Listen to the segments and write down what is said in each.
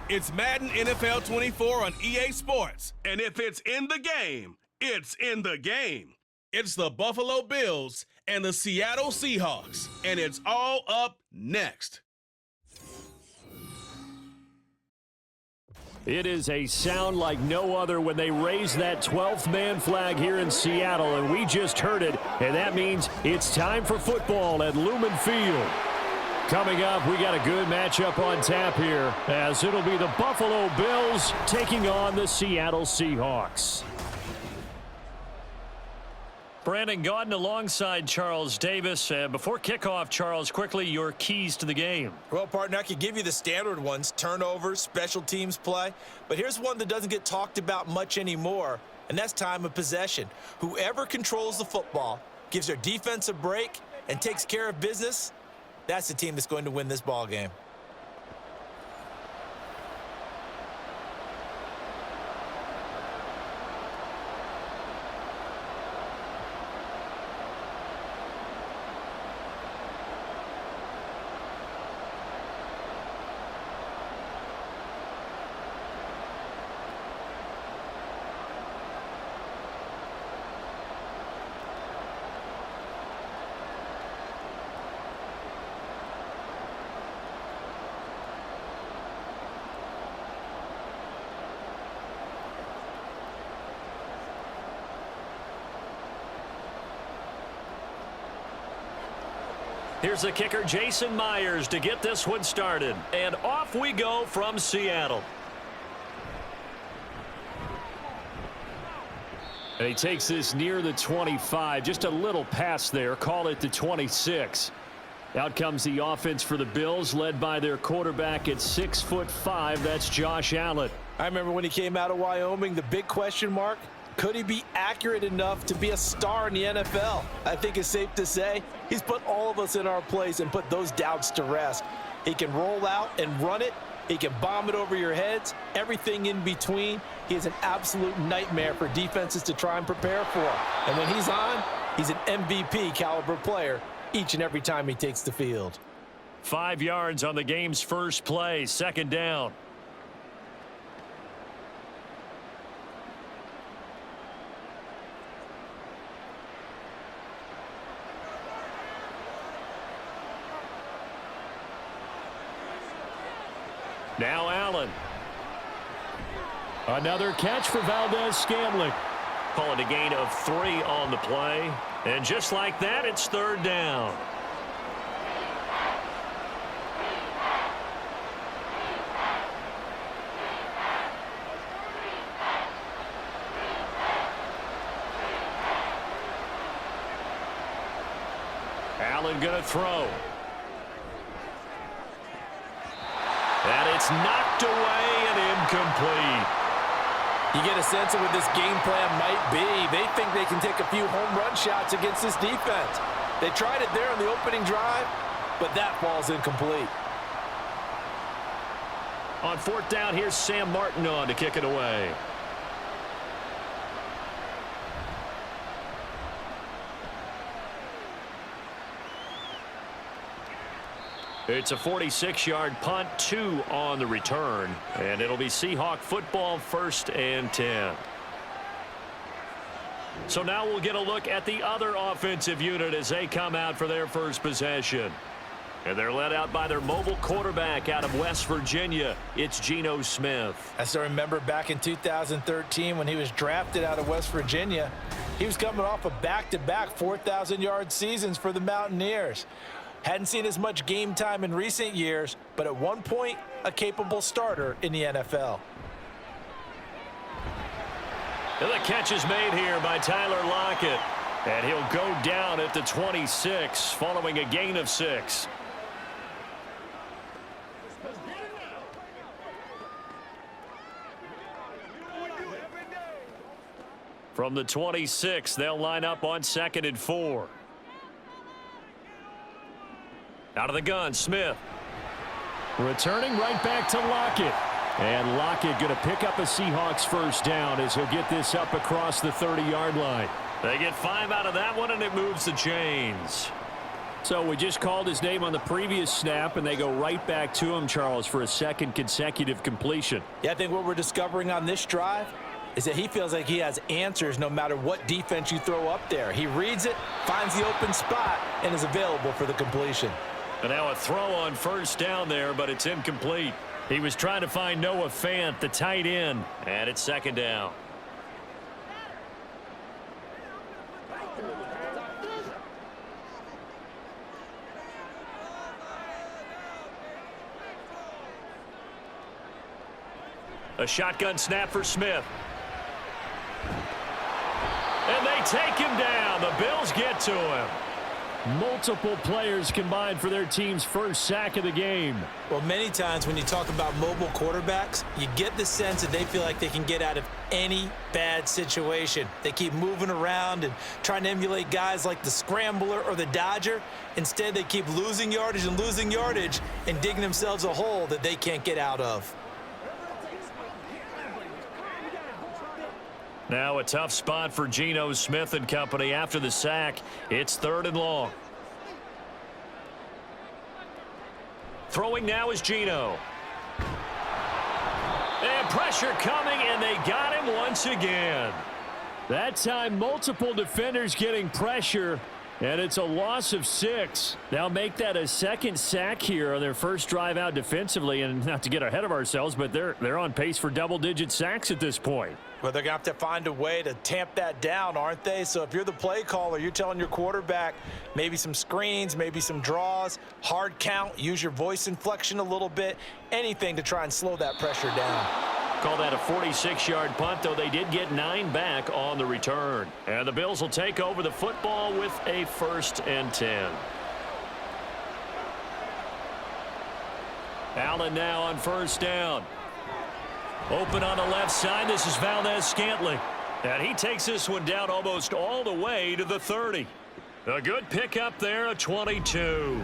It's Madden NFL 24 on EA Sports. And if it's in the game, it's in the game. It's the Buffalo Bills and the Seattle Seahawks. And it's all up next. It is a sound like no other when they raise that 12th man flag here in Seattle, and we just heard it, and that means it's time for football at Lumen Field. Coming up, we got a good matchup on tap here, as it'll be the Buffalo Bills taking on the Seattle Seahawks. Brandon Gaudin alongside Charles Davis. Before kickoff, Charles, quickly your keys to the game. Well, partner, I could give you the standard ones, turnovers, special teams play. But here's one that doesn't get talked about much anymore, and that's time of possession. Whoever controls the football, gives their defense a break, and takes care of business, that's the team that's going to win this ball game. Here's the kicker, Jason Myers, to get this one started. And off we go from Seattle. And he takes this near the 25. Just a little pass there. Call it the 26. Out comes the offense for the Bills, led by their quarterback at 6'5". That's Josh Allen. I remember when he came out of Wyoming, the big question mark, could he be accurate enough to be a star in the NFL? I think it's safe to say he's put all of us in our place and put those doubts to rest. He can roll out and run it. He can bomb it over your heads. Everything in between. He is an absolute nightmare for defenses to try and prepare for. And when he's on, he's an MVP caliber player each and every time he takes the field. 5 yards on the game's first play, second down. Now Allen. Another catch for Valdez-Scantling. Call it a gain of 3 on the play. And just like that, it's third down. Allen going to throw. And it's knocked away and incomplete. You get a sense of what this game plan might be. They think they can take a few home run shots against this defense. They tried it there on the opening drive, but that ball's incomplete. On fourth down, here's Sam Martin on to kick it away. It's a 46-yard punt, 2 on the return, and it'll be Seahawk football, 1st and 10. So now we'll get a look at the other offensive unit as they come out for their first possession. And they're led out by their mobile quarterback out of West Virginia. It's Geno Smith. I still remember back in 2013 when he was drafted out of West Virginia. He was coming off a back-to-back 4,000-yard seasons for the Mountaineers. Hadn't seen as much game time in recent years, but at one point, a capable starter in the NFL. And the catch is made here by Tyler Lockett. And he'll go down at the 26 following a gain of 6. From the 26, they'll line up on 2nd and 4. Out of the gun, Smith. Returning right back to Lockett. And Lockett going to pick up a Seahawks first down as he'll get this up across the 30-yard line. They get 5 out of that one, and it moves the chains. So we just called his name on the previous snap, and they go right back to him, Charles, for a second consecutive completion. Yeah, I think what we're discovering on this drive is that he feels like he has answers no matter what defense you throw up there. He reads it, finds the open spot, and is available for the completion. And now a throw on first down there, but it's incomplete. He was trying to find Noah Fant, the tight end, and it's second down. A shotgun snap for Smith. And they take him down. The Bills get to him. Multiple players combined for their team's first sack of the game. Well, many times when you talk about mobile quarterbacks, you get the sense that they feel like they can get out of any bad situation. They keep moving around and trying to emulate guys like the Scrambler or the Dodger. Instead, they keep losing yardage and digging themselves a hole that they can't get out of. Now a tough spot for Geno Smith and company after the sack. It's 3rd and long. Throwing now is Geno. And pressure coming, and they got him once again. That time, multiple defenders getting pressure, and it's a loss of 6. They'll make that a second sack here on their first drive out defensively, and not to get ahead of ourselves, but they're on pace for double-digit sacks at this point. Well, they're going to have to find a way to tamp that down, aren't they? So if you're the play caller, you're telling your quarterback maybe some screens, maybe some draws, hard count, use your voice inflection a little bit, anything to try and slow that pressure down. Call that a 46-yard punt, though they did get 9 back on the return. And the Bills will take over the football with a 1st and 10. Allen now on first down. Open on the left side. This is Valdez-Scantling. And he takes this one down almost all the way to the 30. A good pickup there, a 22.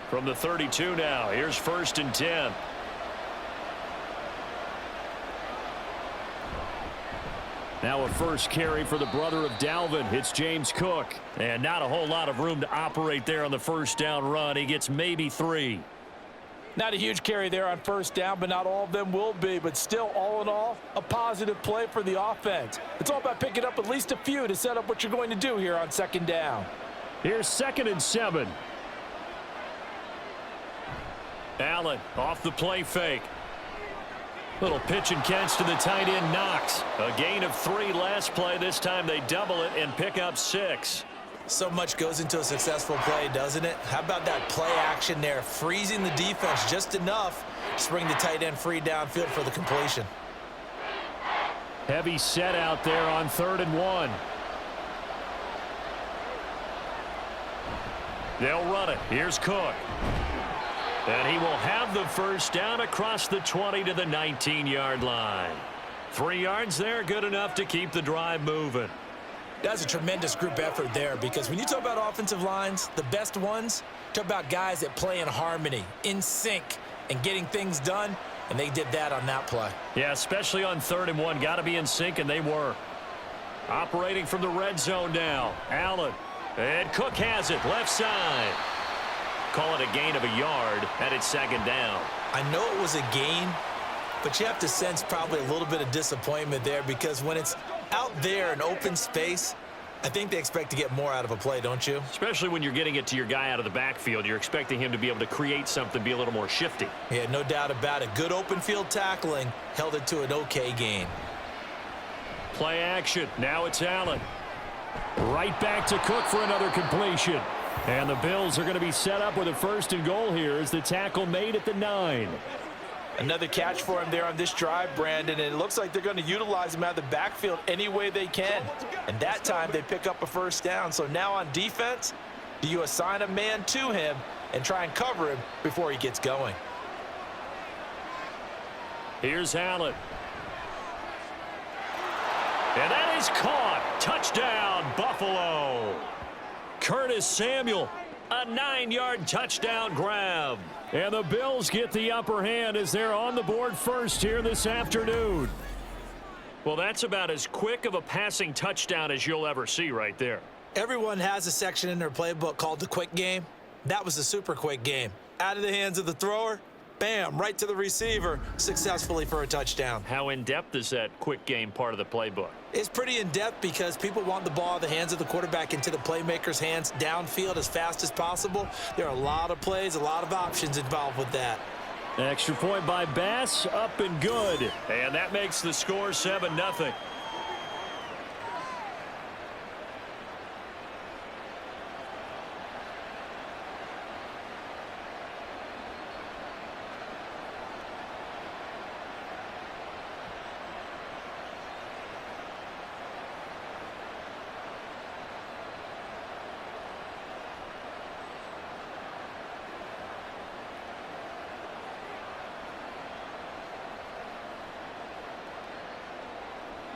From the 32 now, here's 1st and 10. Now a first carry for the brother of Dalvin. It's James Cook. And not a whole lot of room to operate there on the first down run. He gets maybe 3. Not a huge carry there on first down, but not all of them will be. But still, all in all, a positive play for the offense. It's all about picking up at least a few to set up what you're going to do here on 2nd down. Here's 2nd and 7. Allen off the play fake. Little pitch and catch to the tight end, Knox. A gain of 3 last play. This time they double it and pick up 6. So much goes into a successful play, doesn't it? How about that play action there, freezing the defense just enough to bring the tight end free downfield for the completion. Heavy set out there on 3rd and 1. They'll run it. Here's Cook. And he will have the first down across the 20 to the 19-yard line. 3 yards there, good enough to keep the drive moving. That's a tremendous group effort there, because when you talk about offensive lines, the best ones, talk about guys that play in harmony, in sync, and getting things done, and they did that on that play. Yeah, especially on 3rd and 1. Got to be in sync, and they were. Operating from the red zone now. Allen. And Cook has it, left side. Call it a gain of a yard, and it's 2nd down. I know it was a gain, but you have to sense probably a little bit of disappointment there, because when it's out there in open space, I think they expect to get more out of a play, don't you? Especially when you're getting it to your guy out of the backfield. You're expecting him to be able to create something, be a little more shifty. Yeah, no doubt about it. Good open field tackling held it to an okay gain. Play action. Now it's Allen. Right back to Cook for another completion. And the Bills are going to be set up with a 1st and goal here as the tackle made at the 9. Another catch for him there on this drive, Brandon, and it looks like they're going to utilize him out of the backfield any way they can. And that time they pick up a 1st down. So now on defense, do you assign a man to him and try and cover him before he gets going? Here's Allen. And that is caught. Touchdown, Buffalo. Curtis Samuel A 9-yard touchdown grab. And the Bills get the upper hand as they're on the board first here this afternoon. Well, that's about as quick of a passing touchdown as you'll ever see right there. Everyone has a section in their playbook called the quick game. That was a super quick game. Out of the hands of the thrower, bam, right to the receiver, successfully for a touchdown. How in-depth is that quick game part of the playbook? It's pretty in-depth because people want the ball out of the hands of the quarterback into the playmaker's hands downfield as fast as possible. There are a lot of plays, a lot of options involved with that. Extra point by Bass, up and good. And that makes the score 7-0.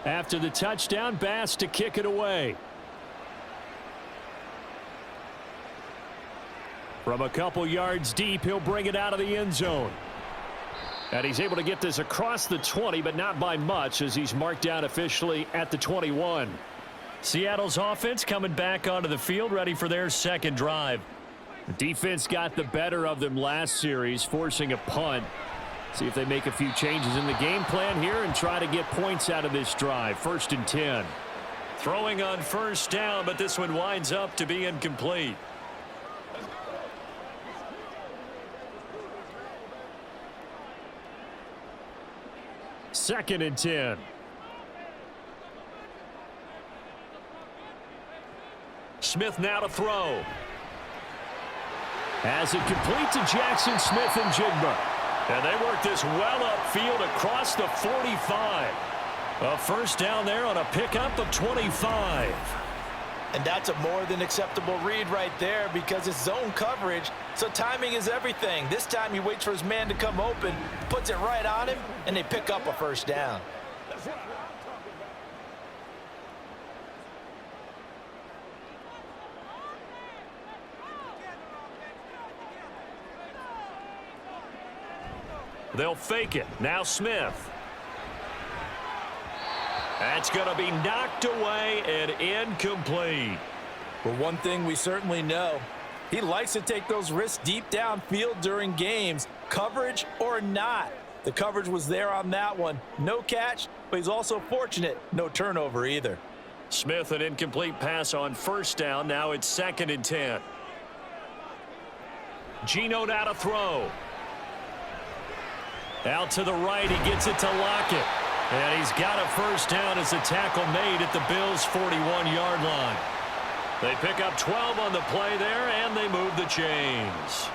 After the touchdown, Bass to kick it away. From a couple yards deep, he'll bring it out of the end zone. And he's able to get this across the 20, but not by much as he's marked down officially at the 21. Seattle's offense coming back onto the field, ready for their second drive. The defense got the better of them last series, forcing a punt. See if they make a few changes in the game plan here and try to get points out of this drive. 1st and 10. Throwing on first down, but this one winds up to be incomplete. Second and 10. Smith now to throw. As it complete to Jackson Smith and Jigba. And they work this well upfield across the 45. A first down there on a pickup of 25. And that's a more than acceptable read right there because it's zone coverage, so timing is everything. This time he waits for his man to come open, puts it right on him, and they pick up a first down. They'll fake it. Now Smith. That's going to be knocked away and incomplete. Well, one thing we certainly know, he likes to take those risks deep downfield during games, coverage or not. The coverage was there on that one. No catch, but he's also fortunate. No turnover either. Smith, an incomplete pass on first down. Now it's 2nd and 10. Geno now to throw. Out to the right, he gets it to Lockett. And he's got a first down as a tackle made at the Bills' 41-yard line. They pick up 12 on the play there, and they move the chains.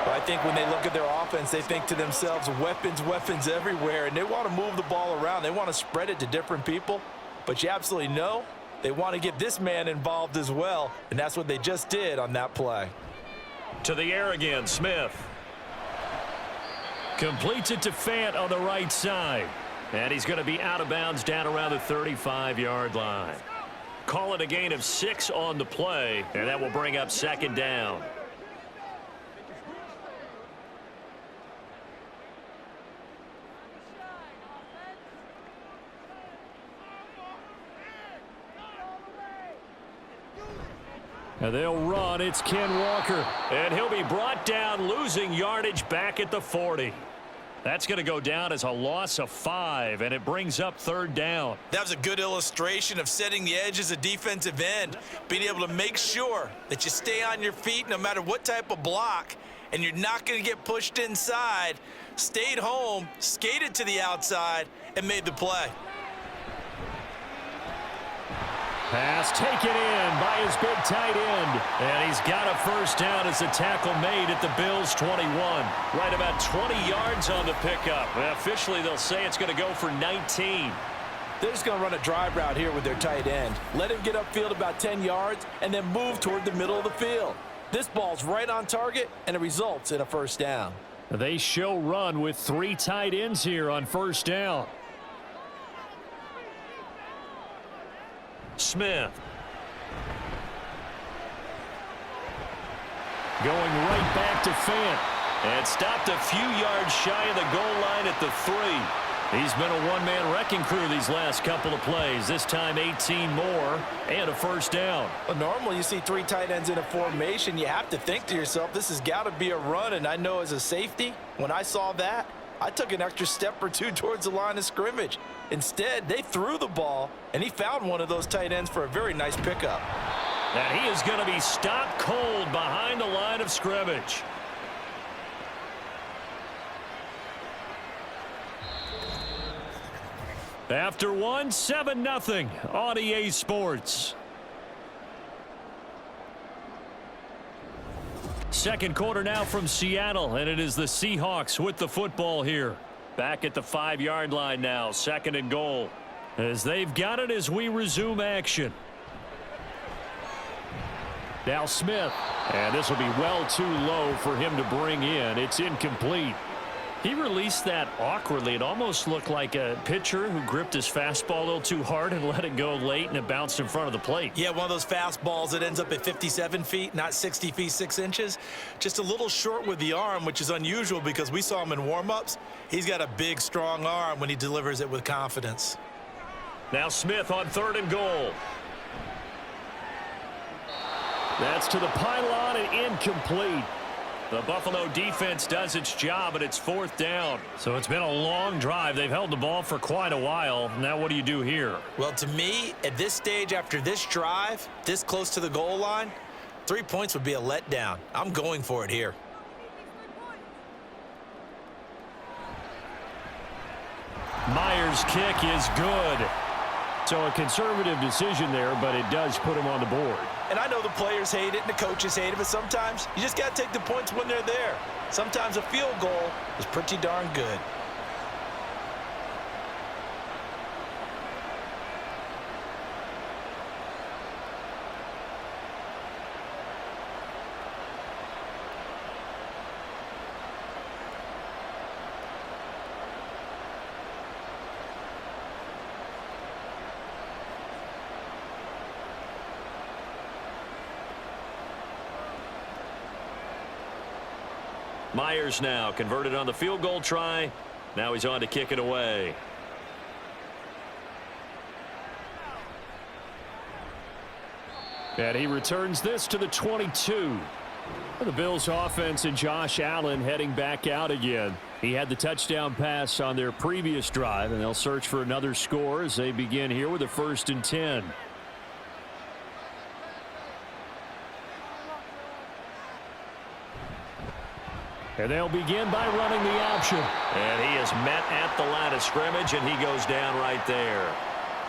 Well, I think when they look at their offense, they think to themselves, weapons, weapons everywhere, and they want to move the ball around. They want to spread it to different people, but you absolutely know they want to get this man involved as well, and that's what they just did on that play. To the air again, Smith. Completes it to Fant on the right side. And he's going to be out of bounds down around the 35-yard line. Call it a gain of 6 on the play, and that will bring up 2nd down. And they'll run. It's Ken Walker. And he'll be brought down, losing yardage back at the 40. That's going to go down as a loss of 5, and it brings up 3rd down. That was a good illustration of setting the edge as a defensive end, being able to make sure that you stay on your feet no matter what type of block, and you're not going to get pushed inside. Stayed home, skated to the outside, and made the play. Pass taken in by his big tight end. And he's got a first down as a tackle made at the Bills' 21. Right about 20 yards on the pickup. And officially, they'll say it's going to go for 19. They're just going to run a drive route here with their tight end. Let him get upfield about 10 yards and then move toward the middle of the field. This ball's right on target, and it results in a first down. They show run with 3 tight ends here on first down. Smith. Going right back to Fant. And stopped a few yards shy of the goal line at the 3. He's been a one-man wrecking crew these last couple of plays. This time 18 more and a first down. Well, normally you see 3 tight ends in a formation. You have to think to yourself, this has got to be a run. And I know as a safety, when I saw that, I took an extra step or 2 towards the line of scrimmage. Instead, they threw the ball, and he found one of those tight ends for a very nice pickup. And he is going to be stopped cold behind the line of scrimmage. After 7-0 on EA Sports. Second quarter now from Seattle, and it is the Seahawks with the football here. Back at the 5-yard line now, 2nd and goal. As they've got it as we resume action. Now Smith, and this will be well too low for him to bring in. It's incomplete. He released that awkwardly. It almost looked like a pitcher who gripped his fastball a little too hard and let it go late, and it bounced in front of the plate. Yeah, one of those fastballs that ends up at 57 feet, not 60 feet 6 inches. Just a little short with the arm, which is unusual because we saw him in warm-ups. He's got a big, strong arm when he delivers it with confidence. Now Smith on 3rd and goal. That's to the pylon and incomplete. The Buffalo defense does its job, and it's 4th down. So it's been a long drive. They've held the ball for quite a while. Now what do you do here? Well, to me, at this stage, after this drive, this close to the goal line, 3 points would be a letdown. I'm going for it here. Myers' kick is good. So a conservative decision there, but it does put him on the board. And I know the players hate it and the coaches hate it, but sometimes you just got to take the points when they're there. Sometimes a field goal is pretty darn good. Myers now converted on the field goal try. Now he's on to kick it away. And he returns this to the 22. The Bills offense and Josh Allen heading back out again. He had the touchdown pass on their previous drive, and they'll search for another score as they begin here with a 1st and 10. And they'll begin by running the option. And he is met at the line of scrimmage, and he goes down right there.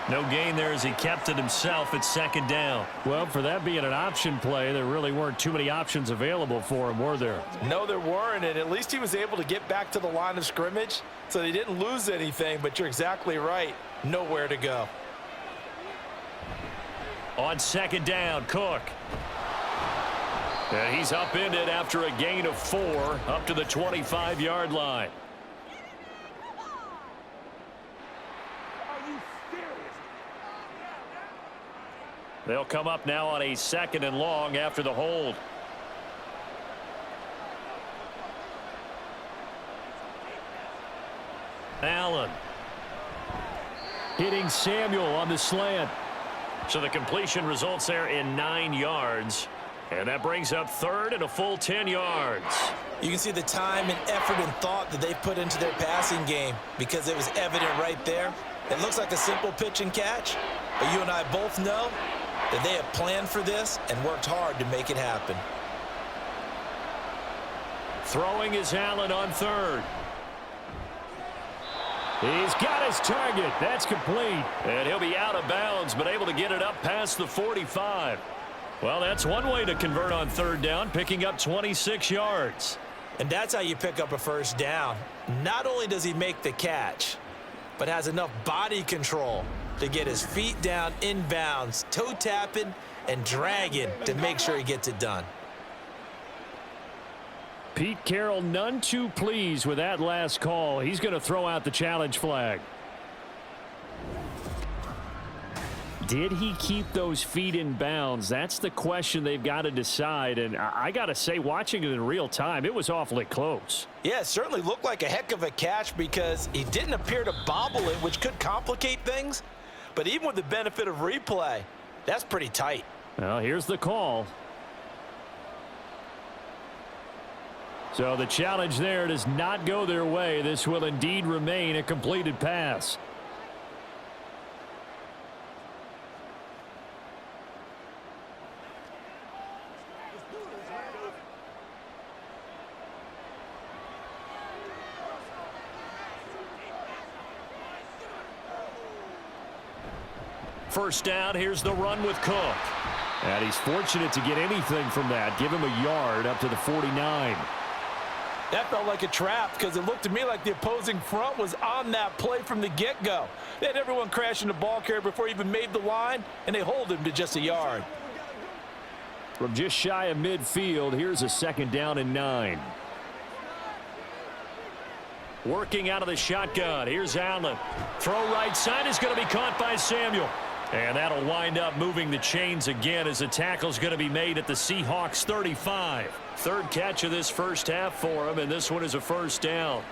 No gain there as he kept it himself at 2nd down. Well, for that being an option play, there really weren't too many options available for him, were there? No, there weren't, and at least he was able to get back to the line of scrimmage, so they didn't lose anything, but you're exactly right. Nowhere to go. On 2nd down, Cook. And he's upended after a gain of 4 up to the 25-yard line. They'll come up now on a 2nd and long after the hold. Allen hitting Samuel on the slant. So the completion results there in 9 yards. And that brings up 3rd and a full 10 yards. You can see the time and effort and thought that they've put into their passing game because it was evident right there. It looks like a simple pitch and catch, but you and I both know that they have planned for this and worked hard to make it happen. Throwing is Allen on 3rd. He's got his target. That's complete. And he'll be out of bounds, but able to get it up past the 45. Well, that's one way to convert on 3rd down, picking up 26 yards. And that's how you pick up a 1st down. Not only does he make the catch, but has enough body control to get his feet down inbounds, toe tapping and dragging to make sure he gets it done. Pete Carroll none too pleased with that last call. He's going to throw out the challenge flag. Did he keep those feet in bounds? That's the question they've got to decide. And I got to say, watching it in real time, it was awfully close. Yeah, it certainly looked like a heck of a catch because he didn't appear to bobble it, which could complicate things. But even with the benefit of replay, that's pretty tight. Well, here's the call. So the challenge there does not go their way. This will indeed remain a completed pass. First down, here's the run with Cook. And he's fortunate to get anything from that. Give him a yard up to the 49. That felt like a trap because it looked to me like the opposing front was on that play from the get-go. They had everyone crashing the ball carrier before he even made the line, and they hold him to just a yard. From just shy of midfield, here's a 2nd down and 9. Working out of the shotgun. Here's Allen. Throw right side is going to be caught by Samuel. And that'll wind up moving the chains again as the tackle's going to be made at the Seahawks 35. 3rd catch of this first half for him, and this one is a first down.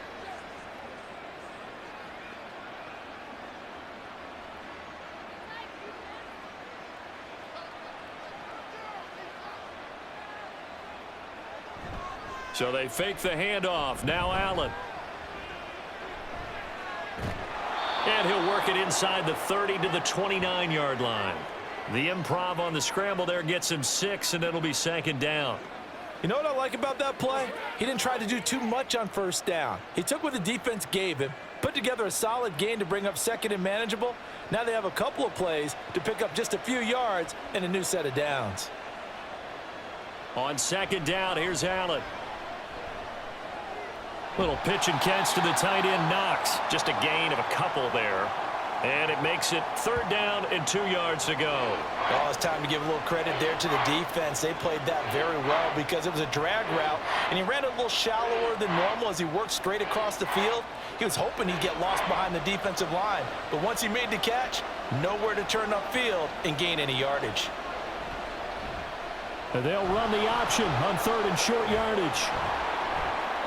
So they fake the handoff. Now Allen. And he'll work it inside the 30 to the 29-yard line. The improv on the scramble there gets him 6, and it'll be 2nd down. You know what I like about that play? He didn't try to do too much on first down. He took what the defense gave him, put together a solid gain to bring up 2nd and manageable. Now they have a couple of plays to pick up just a few yards and a new set of downs. On 2nd down, here's Allen. Little pitch and catch to the tight end, Knox. Just a gain of a couple there. And it makes it 3rd down and 2 yards to go. Well, it's time to give a little credit there to the defense. They played that very well because it was a drag route, and he ran a little shallower than normal as he worked straight across the field. He was hoping he'd get lost behind the defensive line, but once he made the catch, nowhere to turn upfield and gain any yardage. And they'll run the option on 3rd and short yardage.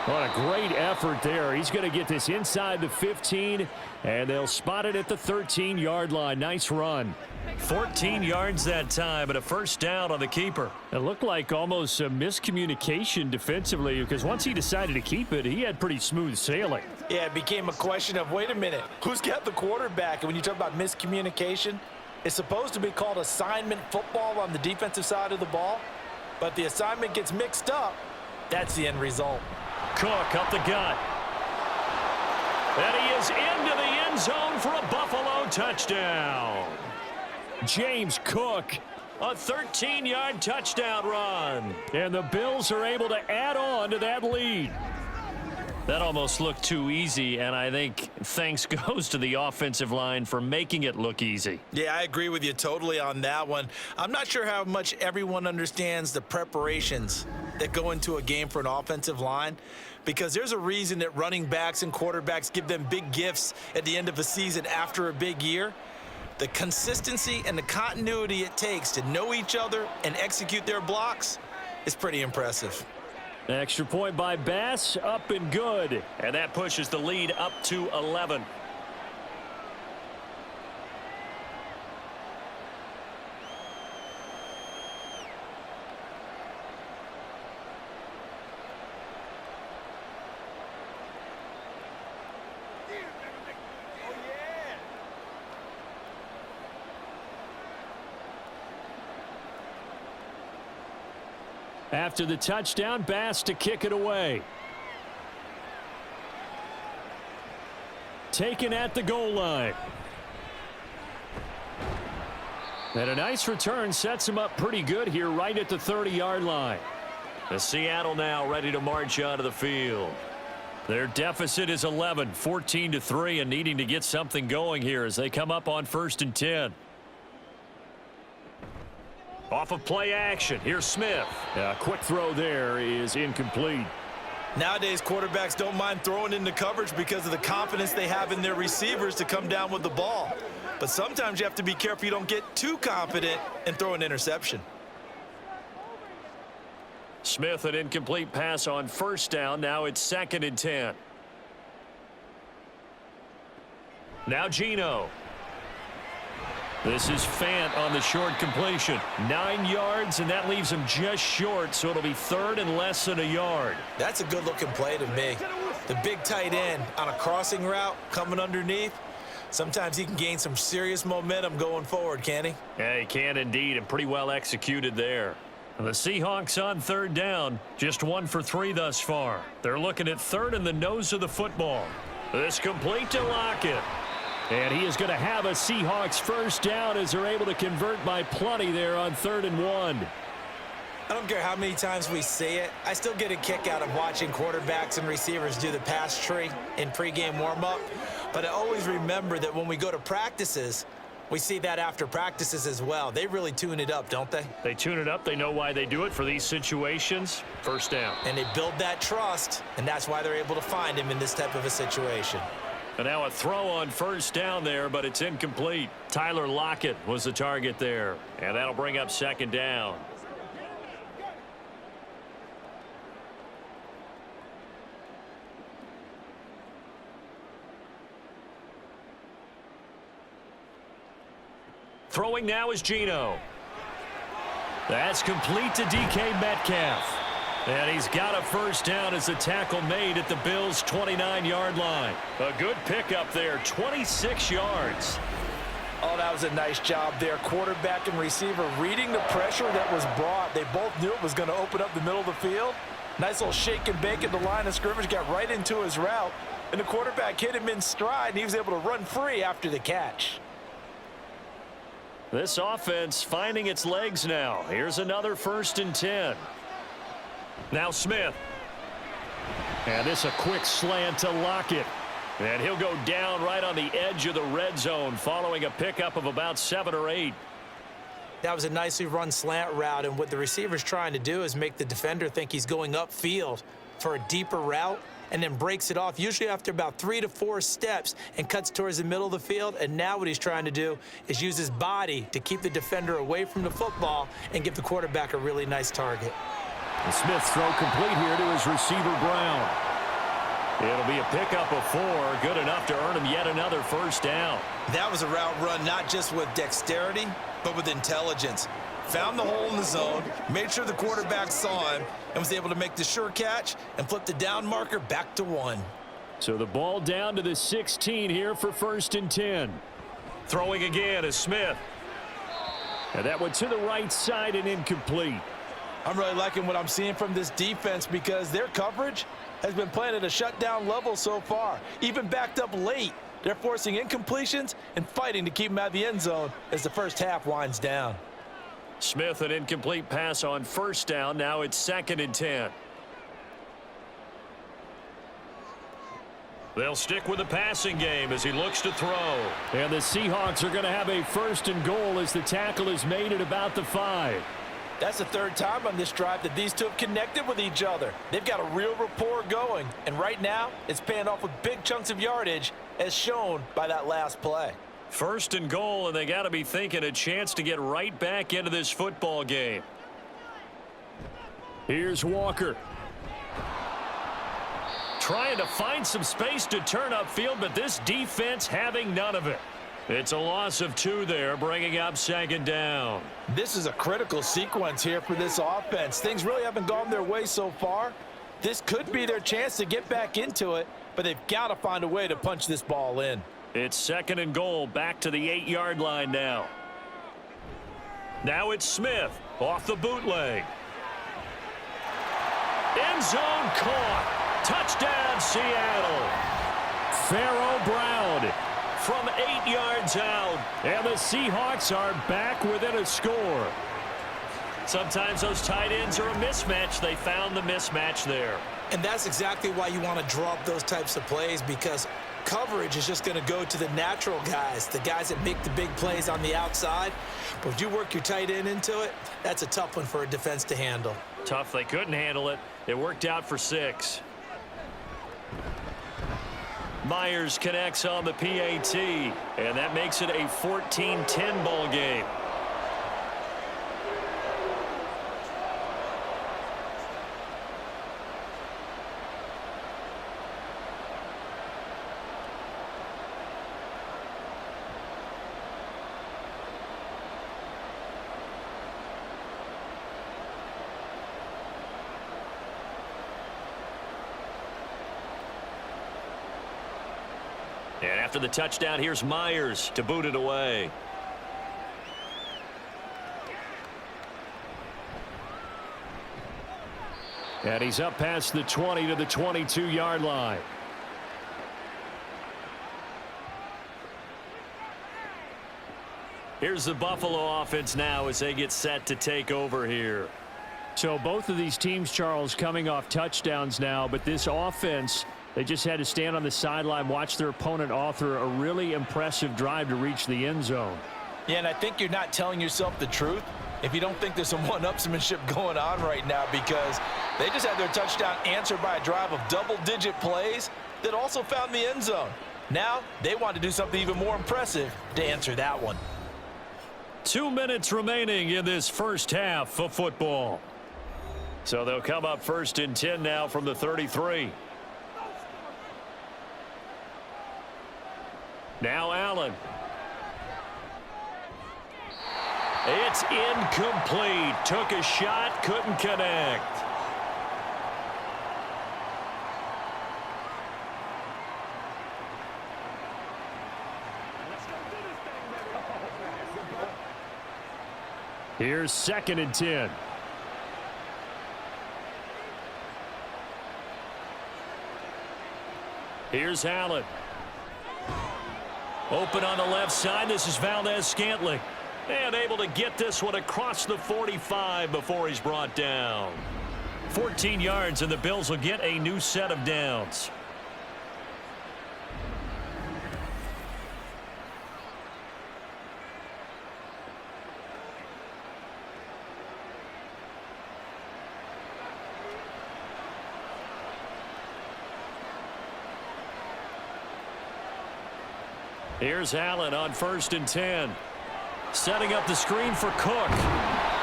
What a great effort there. He's going to get this inside the 15, and they'll spot it at the 13-yard line. Nice run. 14 yards that time, and a first down on the keeper. It looked like almost a miscommunication defensively because once he decided to keep it, he had pretty smooth sailing. Yeah, it became a question of, wait a minute, who's got the quarterback? And when you talk about miscommunication, it's supposed to be called assignment football on the defensive side of the ball, but the assignment gets mixed up. That's the end result. Cook up the gut. And he is into the end zone for a Buffalo touchdown. James Cook. A 13-yard touchdown run. And the Bills are able to add on to that lead. That almost looked too easy, and I think thanks goes to the offensive line for making it look easy. Yeah, I agree with you totally on that one. I'm not sure how much everyone understands the preparations that go into a game for an offensive line, because there's a reason that running backs and quarterbacks give them big gifts at the end of a season after a big year. The consistency and the continuity it takes to know each other and execute their blocks is pretty impressive. Extra point by Bass, up and good. And that pushes the lead up to 11. After the touchdown, Bass to kick it away. Taken at the goal line. And a nice return sets him up pretty good here right at the 30-yard line. The Seattle now ready to march onto the field. Their deficit is 11, 14-3, and needing to get something going here as they come up on 1st and 10. Off of play action, here's Smith. A quick throw there is incomplete. Nowadays, quarterbacks don't mind throwing into coverage because of the confidence they have in their receivers to come down with the ball. But sometimes you have to be careful you don't get too confident and throw an interception. Smith, an incomplete pass on first down. Now it's 2nd and 10. Now Geno. This is Fant on the short completion. 9 yards, and that leaves him just short, so it'll be 3rd and less than a yard. That's a good-looking play to me. The big tight end on a crossing route coming underneath. Sometimes he can gain some serious momentum going forward, can he? Yeah, he can indeed, and pretty well executed there. And the Seahawks on 3rd down, just 1 for 3 thus far. They're looking at 3rd in the nose of the football. This complete to Lockett. And he is going to have a Seahawks first down as they're able to convert by plenty there on 3rd and 1. I don't care how many times we see it. I still get a kick out of watching quarterbacks and receivers do the pass tree in pregame warm-up. But I always remember that when we go to practices, we see that after practices as well. They really tune it up, don't they? They tune it up. They know why they do it for these situations. First down. And they build that trust, and that's why they're able to find him in this type of a situation. And now a throw on first down there, but it's incomplete. Tyler Lockett was the target there. And that'll bring up 2nd down. Throwing now is Geno. That's complete to DK Metcalf. And he's got a first down as the tackle made at the Bills' 29-yard line. A good pickup there, 26 yards. Oh, that was a nice job there. Quarterback and receiver reading the pressure that was brought. They both knew it was going to open up the middle of the field. Nice little shake and bake at the line of scrimmage, got right into his route. And the quarterback hit him in stride, and he was able to run free after the catch. This offense finding its legs now. Here's another 1st and 10. Now Smith. And this a quick slant to Lockett. And he'll go down right on the edge of the red zone following a pickup of about 7 or 8. That was a nicely run slant route, and what the receiver's trying to do is make the defender think he's going upfield for a deeper route and then breaks it off, usually after about 3 to 4 steps, and cuts towards the middle of the field. And now what he's trying to do is use his body to keep the defender away from the football and give the quarterback a really nice target. And Smith's throw complete here to his receiver, Brown. It'll be a pickup of 4, good enough to earn him yet another first down. That was a route run not just with dexterity, but with intelligence. Found the hole in the zone, made sure the quarterback saw him, and was able to make the sure catch and flip the down marker back to 1. So the ball down to the 16 here for 1st and 10. Throwing again is Smith. And that one to the right side and incomplete. I'm really liking what I'm seeing from this defense because their coverage has been playing at a shutdown level so far. Even backed up late, they're forcing incompletions and fighting to keep them out of the end zone as the first half winds down. Smith, an incomplete pass on first down. Now it's 2nd and 10. They'll stick with the passing game as he looks to throw. And the Seahawks are going to have a 1st and goal as the tackle is made at about the 5. That's the 3rd time on this drive that these two have connected with each other. They've got a real rapport going, and right now it's paying off with big chunks of yardage as shown by that last play. 1st and goal, and they got to be thinking a chance to get right back into this football game. Here's Walker. Trying to find some space to turn upfield, but this defense having none of it. It's a loss of 2 there, bringing up 2nd down. This is a critical sequence here for this offense. Things really haven't gone their way so far. This could be their chance to get back into it, but they've got to find a way to punch this ball in. It's 2nd and goal, back to the 8-yard line now. Now it's Smith off the bootleg. End zone caught. Touchdown, Seattle. Pharaoh Brown from 8 yards out. And the Seahawks are back within a score. Sometimes those tight ends are a mismatch. They found the mismatch there. And that's exactly why you want to draw up those types of plays, because coverage is just going to go to the natural guys, the guys that make the big plays on the outside. But if you work your tight end into it, that's a tough one for a defense to handle. Tough. They couldn't handle it. It worked out for 6. Myers connects on the PAT, and that makes it a 14-10 ball game. And after the touchdown, here's Myers to boot it away. And he's up past the 20 to the 22-yard line. Here's the Buffalo offense now as they get set to take over here. So both of these teams, Charles, coming off touchdowns now, but this offense, they just had to stand on the sideline, watch their opponent author a really impressive drive to reach the end zone. Yeah, and I think you're not telling yourself the truth if you don't think there's some one-upsmanship going on right now, because they just had their touchdown answered by a drive of double-digit plays that also found the end zone. Now they want to do something even more impressive to answer that one. 2 minutes remaining in this first half of football. So they'll come up 1st and 10 now from the 33. Now Allen. It's incomplete. Took a shot, couldn't connect. Here's 2nd and 10. Here's Allen. Open on the left side. This is Valdez-Scantling. And able to get this one across the 45 before he's brought down. 14 yards, and the Bills will get a new set of downs. Here's Allen on 1st and 10. Setting up the screen for Cook.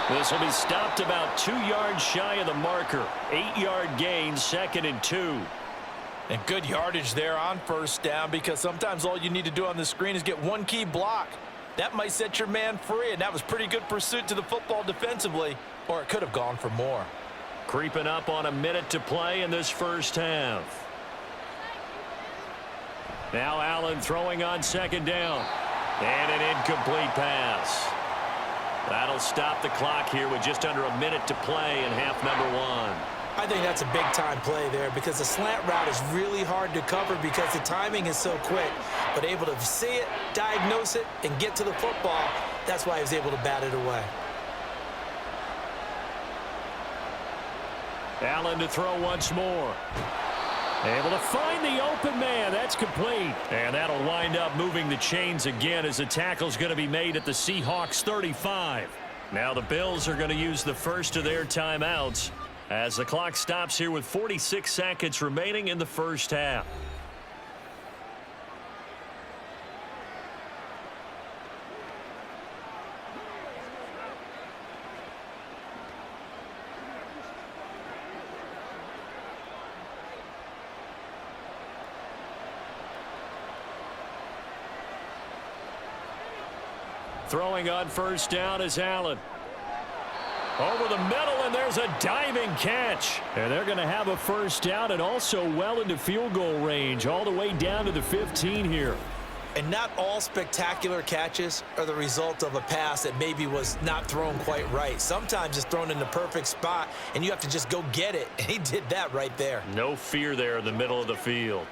This will be stopped about 2 yards shy of the marker. 8-yard gain, 2nd and 2. And good yardage there on 1st down, because sometimes all you need to do on the screen is get one key block. That might set your man free, and that was pretty good pursuit to the football defensively, or it could have gone for more. Creeping up on a minute to play in this first half. Now Allen throwing on 2nd down. And an incomplete pass. That'll stop the clock here with just under a minute to play in half number 1. I think that's a big-time play there, because the slant route is really hard to cover because the timing is so quick. But able to see it, diagnose it, and get to the football, that's why he was able to bat it away. Allen to throw once more. Able to find the open man. That's complete. And that'll wind up moving the chains again as the tackle's going to be made at the Seahawks 35. Now the Bills are going to use the first of their timeouts as the clock stops here with 46 seconds remaining in the first half. Throwing on 1st down is Allen. Over the middle, and there's a diving catch. And they're going to have a 1st down and also well into field goal range, all the way down to the 15 here. And not all spectacular catches are the result of a pass that maybe was not thrown quite right. Sometimes it's thrown in the perfect spot, and you have to just go get it. And he did that right there. No fear there in the middle of the field.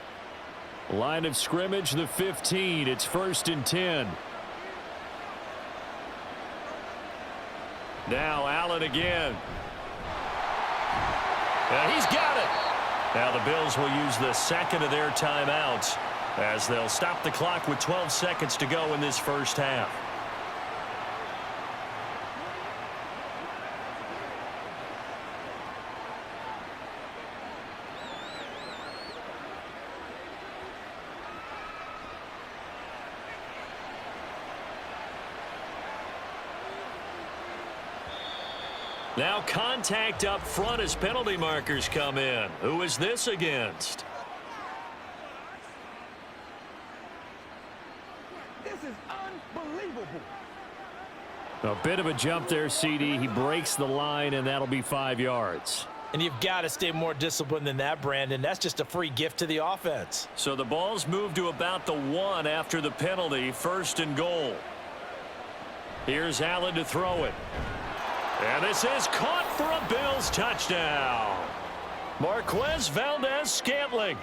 Line of scrimmage, the 15. It's 1st and 10. Now Allen again. And he's got it. Now the Bills will use the 2nd of their timeouts as they'll stop the clock with 12 seconds to go in this first half. Now contact up front as penalty markers come in. Who is this against? This is unbelievable. A bit of a jump there, CD. He breaks the line, and that'll be 5 yards. And you've got to stay more disciplined than that, Brandon. That's just a free gift to the offense. So the ball's moved to about the 1 after the penalty, 1st and goal. Here's Allen to throw it. And this is caught for a Bills touchdown. Marquez Valdez-Scantling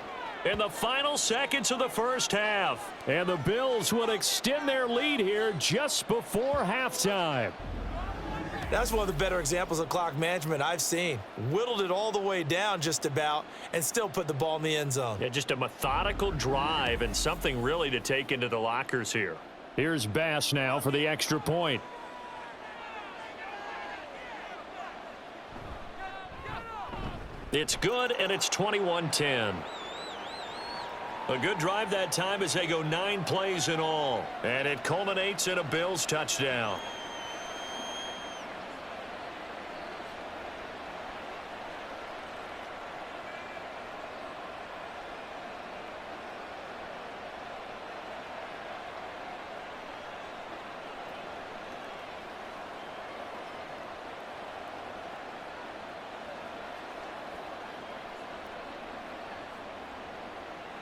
in the final seconds of the first half. And the Bills would extend their lead here just before halftime. That's one of the better examples of clock management I've seen. Whittled it all the way down just about and still put the ball in the end zone. Yeah, just a methodical drive and something really to take into the lockers here. Here's Bass now for the extra point. It's good, and it's 21-10. A good drive that time as they go 9 plays in all. And it culminates in a Bills touchdown.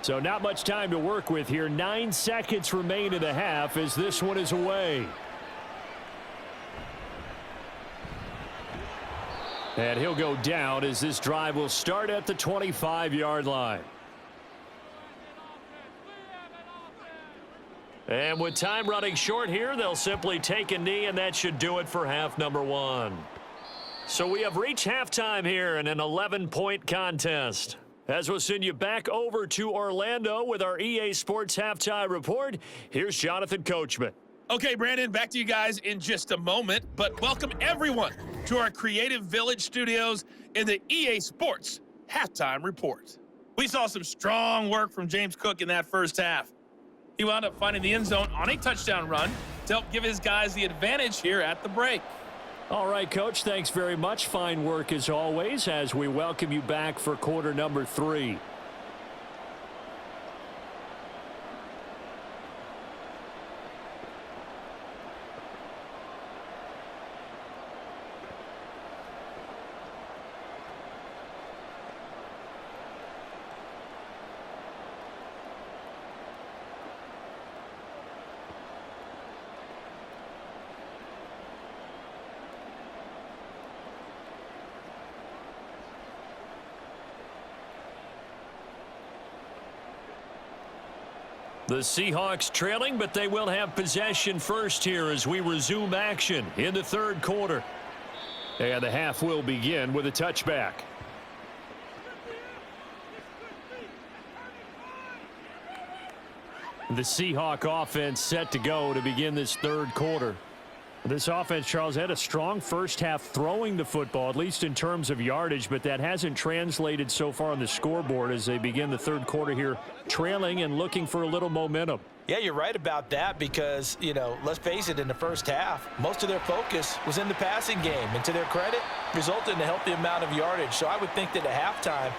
So not much time to work with here. 9 seconds remain in the half as this one is away. And he'll go down as this drive will start at the 25-yard line. And with time running short here, they'll simply take a knee, and that should do it for half number 1. So we have reached halftime here in an 11-point contest. As we'll send you back over to Orlando with our EA Sports Halftime Report, here's Jonathan Coachman. Okay, Brandon, back to you guys in just a moment, but welcome everyone to our Creative Village studios in the EA Sports Halftime Report. We saw some strong work from James Cook in that first half. He wound up finding the end zone on a touchdown run to help give his guys the advantage here at the break. All right, Coach, thanks very much. Fine work as always as we welcome you back for quarter number 3. The Seahawks trailing, but they will have possession first here as we resume action in the third quarter. And the half will begin with a touchback. The Seahawk offense set to go to begin this third quarter. This offense, Charles, had a strong first half throwing the football, at least in terms of yardage, but that hasn't translated so far on the scoreboard as they begin the third quarter here trailing and looking for a little momentum. Yeah, you're right about that because, let's face it, in the first half, most of their focus was in the passing game. And to their credit, resulted in a healthy amount of yardage. So I would think that at halftime,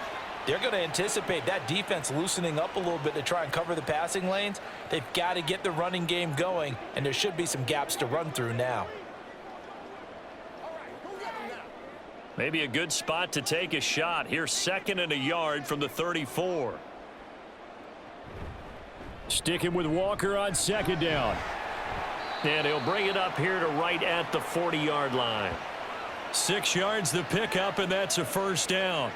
they're going to anticipate that defense loosening up a little bit to try and cover the passing lanes. They've got to get the running game going, and there should be some gaps to run through now. Maybe a good spot to take a shot. Here's 2nd and a yard from the 34. Sticking with Walker on 2nd down. And he'll bring it up here to right at the 40-yard line. 6 yards the pickup, and that's a first down.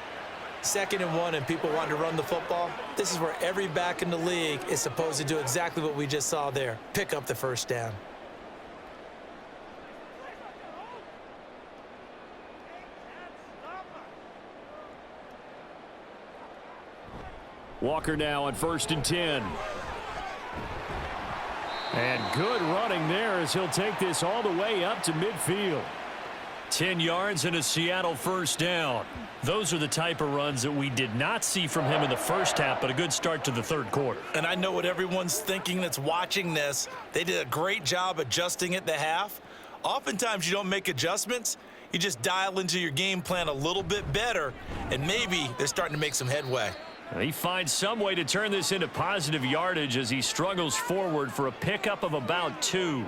2nd and 1 and people want to run the football. This is where every back in the league is supposed to do exactly what we just saw there. Pick up the first down. Walker now on 1st and 10. And good running there as he'll take this all the way up to midfield. 10 yards and a Seattle first down. Those are the type of runs that we did not see from him in the first half, but a good start to the third quarter. And I know what everyone's thinking that's watching this. They did a great job adjusting at the half. Oftentimes you don't make adjustments. You just dial into your game plan a little bit better, and maybe they're starting to make some headway. He finds some way to turn this into positive yardage as he struggles forward for a pickup of about 2.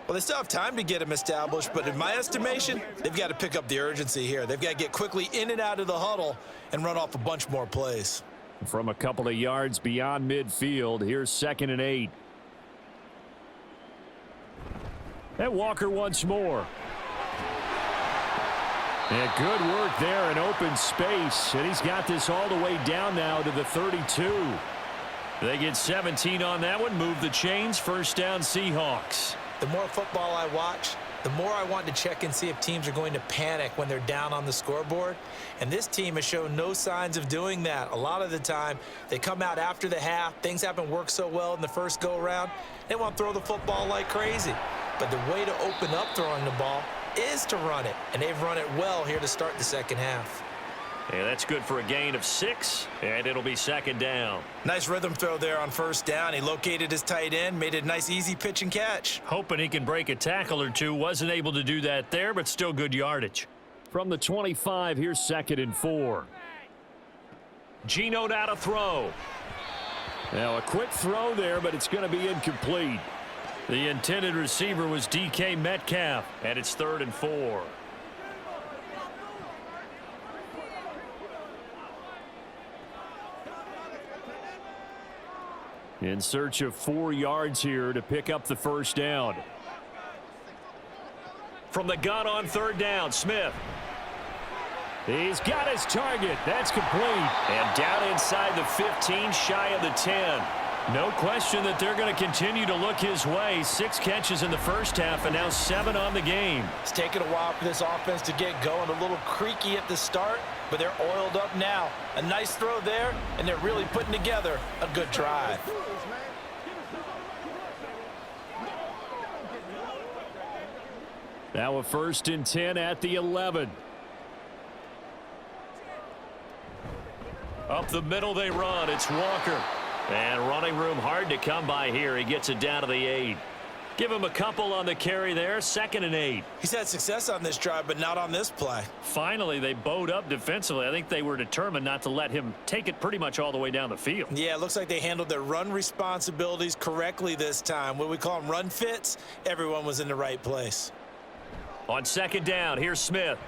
Well, they still have time to get him established, but in my estimation, they've got to pick up the urgency here. They've got to get quickly in and out of the huddle and run off a bunch more plays. From a couple of yards beyond midfield, here's 2nd and 8. And Walker once more. And good work there in open space. And he's got this all the way down now to the 32. They get 17 on that one. Move the chains. First down, Seahawks. The more football I watch, the more I want to check and see if teams are going to panic when they're down on the scoreboard. And this team has shown no signs of doing that. A lot of the time, they come out after the half. Things haven't worked so well in the first go-around. They want to throw the football like crazy. But the way to open up throwing the ball is to run it. And they've run it well here to start the second half. And that's good for a gain of 6, and it'll be 2nd down. Nice rhythm throw there on first down. He located his tight end, made it a nice, easy pitch and catch. Hoping he can break a tackle or two. Wasn't able to do that there, but still good yardage. From the 25, here's 2nd and 4. Geno now to throw. Now a quick throw there, but it's going to be incomplete. The intended receiver was DK Metcalf, and it's 3rd and 4. In search of 4 yards here to pick up the first down. From the gun on 3rd down, Smith. He's got his target. That's complete. And down inside the 15, shy of the 10. No question that they're going to continue to look his way. 6 catches in the first half and now 7 on the game. It's taken a while for this offense to get going. A little creaky at the start, but they're oiled up now. A nice throw there, and they're really putting together a good drive. Now a 1st and 10 at the 11. Up the middle they run. It's Walker. And running room hard to come by here. He gets it down to the 8. Give him a couple on the carry there. 2nd and 8. He's had success on this drive, but not on this play. Finally, they bowed up defensively. I think they were determined not to let him take it pretty much all the way down the field. Yeah, it looks like they handled their run responsibilities correctly this time. What we call them run fits, everyone was in the right place. On 2nd down, here's Smith.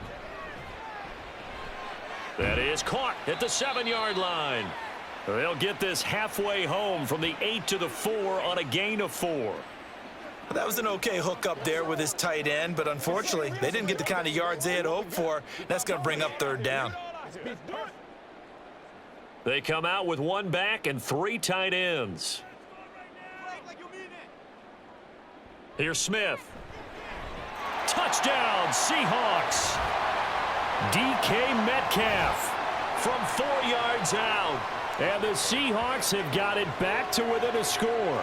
That is caught at the 7-yard line. They'll get this halfway home from the 8 to the 4 on a gain of 4. That was an okay hookup there with his tight end, but unfortunately, they didn't get the kind of yards they had hoped for. That's going to bring up 3rd down. They come out with 1 back and 3 tight ends. Here's Smith. Touchdown, Seahawks. DK Metcalf from 4 yards out. And the Seahawks have got it back to within a score.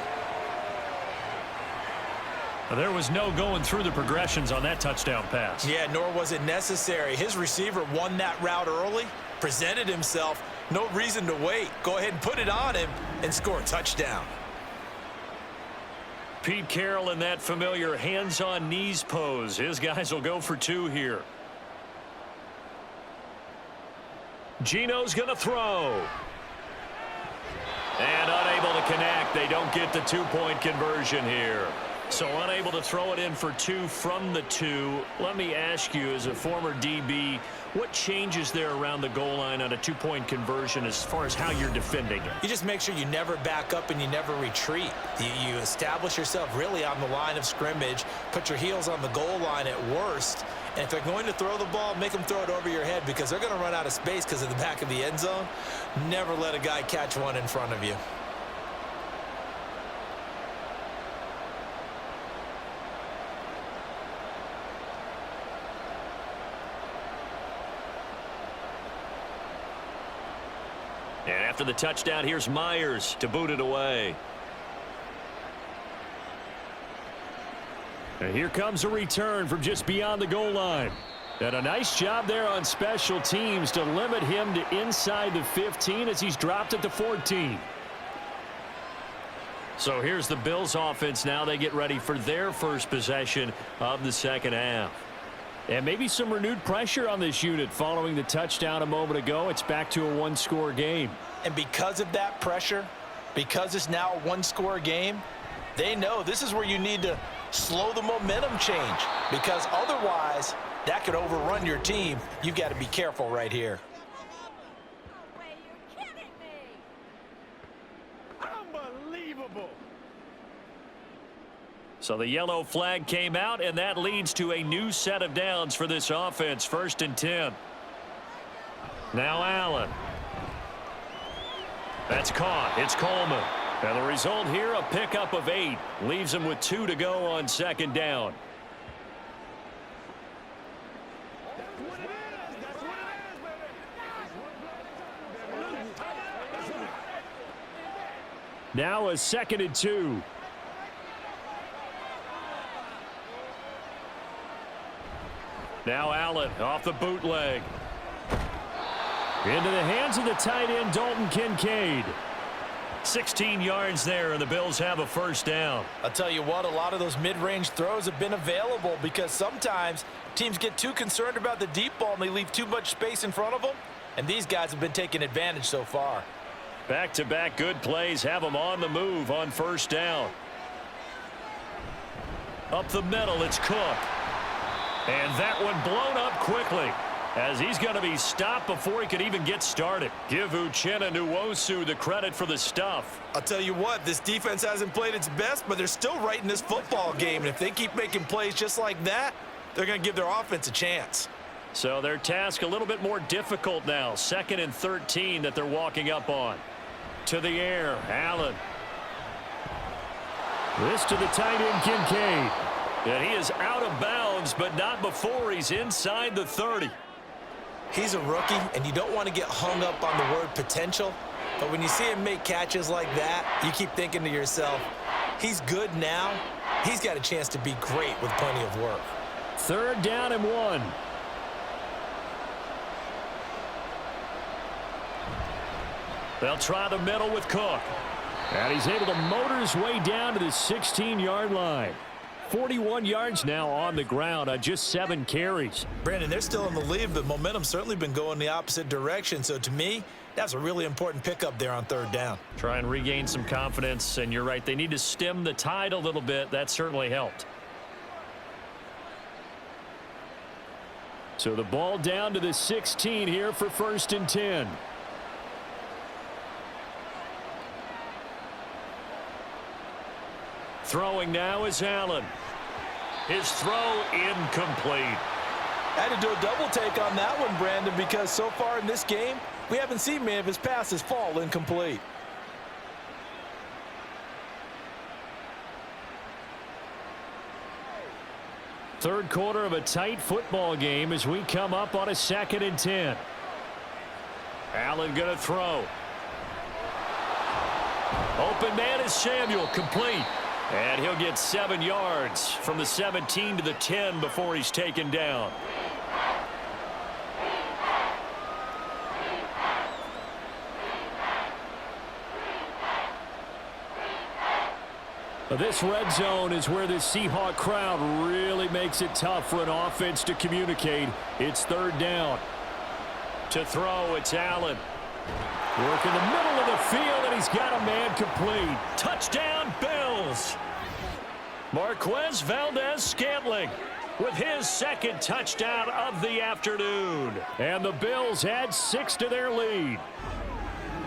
There was no going through the progressions on that touchdown pass. Yeah, nor was it necessary. His receiver won that route early, presented himself. No reason to wait. Go ahead and put it on him and score a touchdown. Pete Carroll in that familiar hands-on knees pose. His guys will go for 2 here. Geno's going to throw. And unable to connect. They don't get the 2-point conversion here. So unable to throw it in for 2 from the 2. Let me ask you, as a former DB, what changes there around the goal line on a 2-point conversion as far as how you're defending it? You just make sure you never back up and you never retreat. You establish yourself really on the line of scrimmage, put your heels on the goal line at worst, and if they're going to throw the ball, make them throw it over your head because they're going to run out of space because of the back of the end zone. Never let a guy catch one in front of you. And after the touchdown, here's Myers to boot it away. And here comes a return from just beyond the goal line. And a nice job there on special teams to limit him to inside the 15 as he's dropped at the 14. So here's the Bills offense now. They get ready for their first possession of the second half. And maybe some renewed pressure on this unit following the touchdown a moment ago. It's back to a one-score game. And because of that pressure, because it's now a one-score game, they know this is where you need to slow the momentum change, because otherwise that could overrun your team. You've got to be careful right here. No way, you're kidding me. Unbelievable. So the yellow flag came out, and that leads to a new set of downs for this offense. 1st and 10. Now Allen. That's caught. It's Coleman. And the result here, a pickup of 8. Leaves him with 2 to go on 2nd down. Now a 2nd and 2. Now Allen off the bootleg. Into the hands of the tight end, Dalton Kincaid. 16 yards there, and the Bills have a 1st down. I'll tell you what, a lot of those mid-range throws have been available because sometimes teams get too concerned about the deep ball and they leave too much space in front of them, and these guys have been taking advantage so far. Back-to-back good plays have them on the move on 1st down. Up the middle, it's Cook. And that one blown up quickly, as he's going to be stopped before he could even get started. Give Uchenna Nwosu the credit for the stuff. I'll tell you what, this defense hasn't played its best, but they're still right in this football game. And if they keep making plays just like that, they're going to give their offense a chance. So their task a little bit more difficult now. 2nd and 13 that they're walking up on. To the air, Allen. This to the tight end, Kincaid. And he is out of bounds, but not before he's inside the 30. He's a rookie, and you don't want to get hung up on the word potential. But when you see him make catches like that, you keep thinking to yourself, he's good now. He's got a chance to be great with plenty of work. 3rd down and 1. They'll try the middle with Cook. And he's able to motor his way down to the 16-yard line. 41 yards now on the ground on just 7 carries. Brandon, they're still in the lead, but momentum's certainly been going the opposite direction. So to me, that's a really important pickup there on 3rd down. Try and regain some confidence, and you're right. They need to stem the tide a little bit. That certainly helped. So the ball down to the 16 here for 1st and 10. Throwing now is Allen. His throw incomplete. I had to do a double take on that one, Brandon, because so far in this game, we haven't seen many of his passes fall incomplete. Third quarter of a tight football game as we come up on a 2nd and 10. Allen going to throw. Open man is Samuel, complete. And he'll get 7 yards from the 17 to the 10 before he's taken down. This red zone is where the Seahawk crowd really makes it tough for an offense to communicate. It's 3rd down. To throw, it's Allen. Work in the middle of the field, and he's got a man complete. Touchdown, Bills. Marquez Valdez-Scantling with his 2nd touchdown of the afternoon. And the Bills add 6 to their lead.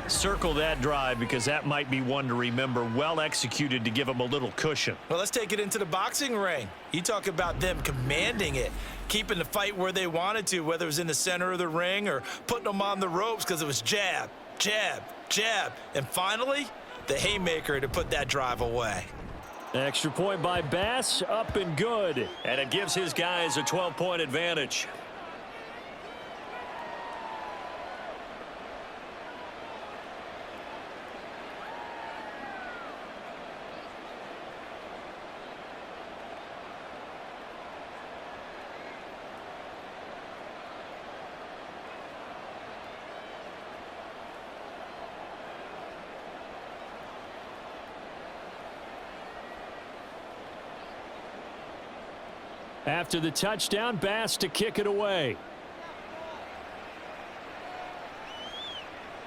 Circle that drive because that might be one to remember. Well executed to give them a little cushion. Well, let's take it into the boxing ring. You talk about them commanding it, keeping the fight where they wanted to, whether it was in the center of the ring or putting them on the ropes because it was jab, jab, jab. And finally, the haymaker to put that drive away. Extra point by Bass, up and good. And it gives his guys a 12-point advantage. After the touchdown, Bass to kick it away.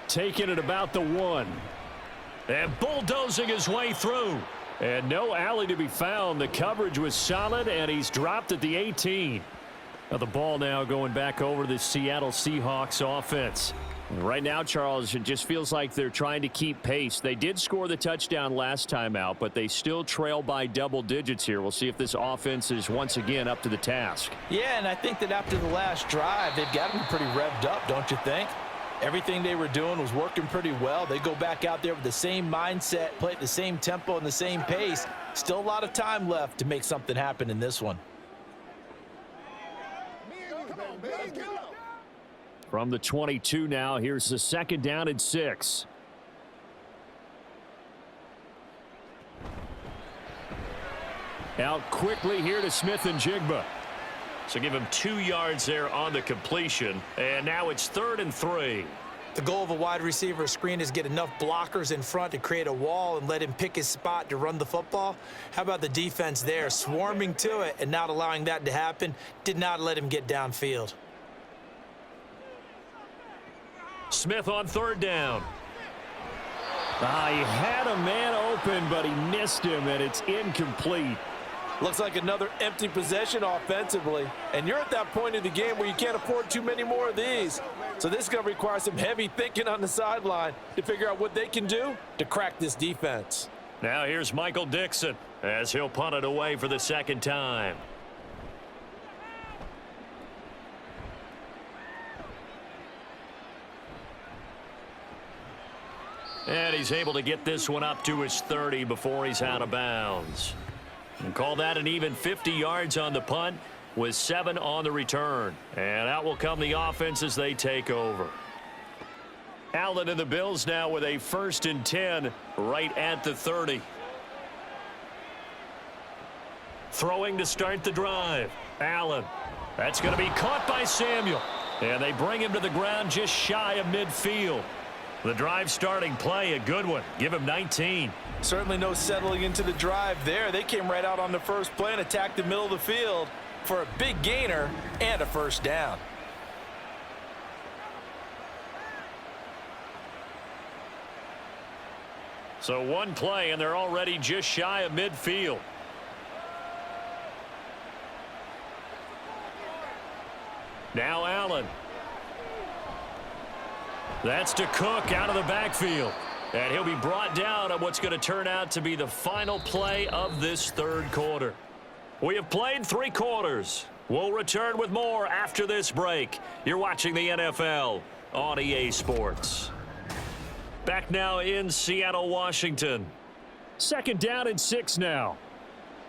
Taking it about the 1. And bulldozing his way through. And no alley to be found. The coverage was solid, and he's dropped at the 18. Now the ball now going back over to the Seattle Seahawks offense. Right now, Charles, it just feels like they're trying to keep pace. They did score the touchdown last time out, but they still trail by double digits here. We'll see if this offense is once again up to the task. Yeah, and I think that after the last drive, they've got to be pretty revved up, don't you think? Everything they were doing was working pretty well. They go back out there with the same mindset, play at the same tempo and the same pace. Still a lot of time left to make something happen in this one. From the 22 now, here's the 2nd down and 6. Out quickly here to Smith and Jigba. So give him 2 yards there on the completion. And now it's 3rd and 3. The goal of a wide receiver screen is get enough blockers in front to create a wall and let him pick his spot to run the football. How about the defense there, swarming to it and not allowing that to happen? Did not let him get downfield. Smith on 3rd down. He had a man open, but he missed him, and it's incomplete. Looks like another empty possession offensively. And you're at that point in the game where you can't afford too many more of these. So this is going to require some heavy thinking on the sideline to figure out what they can do to crack this defense. Now here's Michael Dixon as he'll punt it away for the 2nd time. And he's able to get this one up to his 30 before he's out of bounds. And call that an even 50 yards on the punt with 7 on the return. And out will come the offense as they take over. Allen and the Bills now with a 1st and 10 right at the 30. Throwing to start the drive. Allen. That's going to be caught by Samuel. And they bring him to the ground just shy of midfield. The drive starting play, a good one. Give him 19. Certainly no settling into the drive there. They came right out on the first play and attacked the middle of the field for a big gainer and a 1st down. So 1 play, and they're already just shy of midfield. Now Allen. That's to Cook out of the backfield. And he'll be brought down on what's going to turn out to be the final play of this 3rd quarter. We have played 3 quarters. We'll return with more after this break. You're watching the NFL on EA Sports. Back now in Seattle, Washington. 2nd down and 6 now.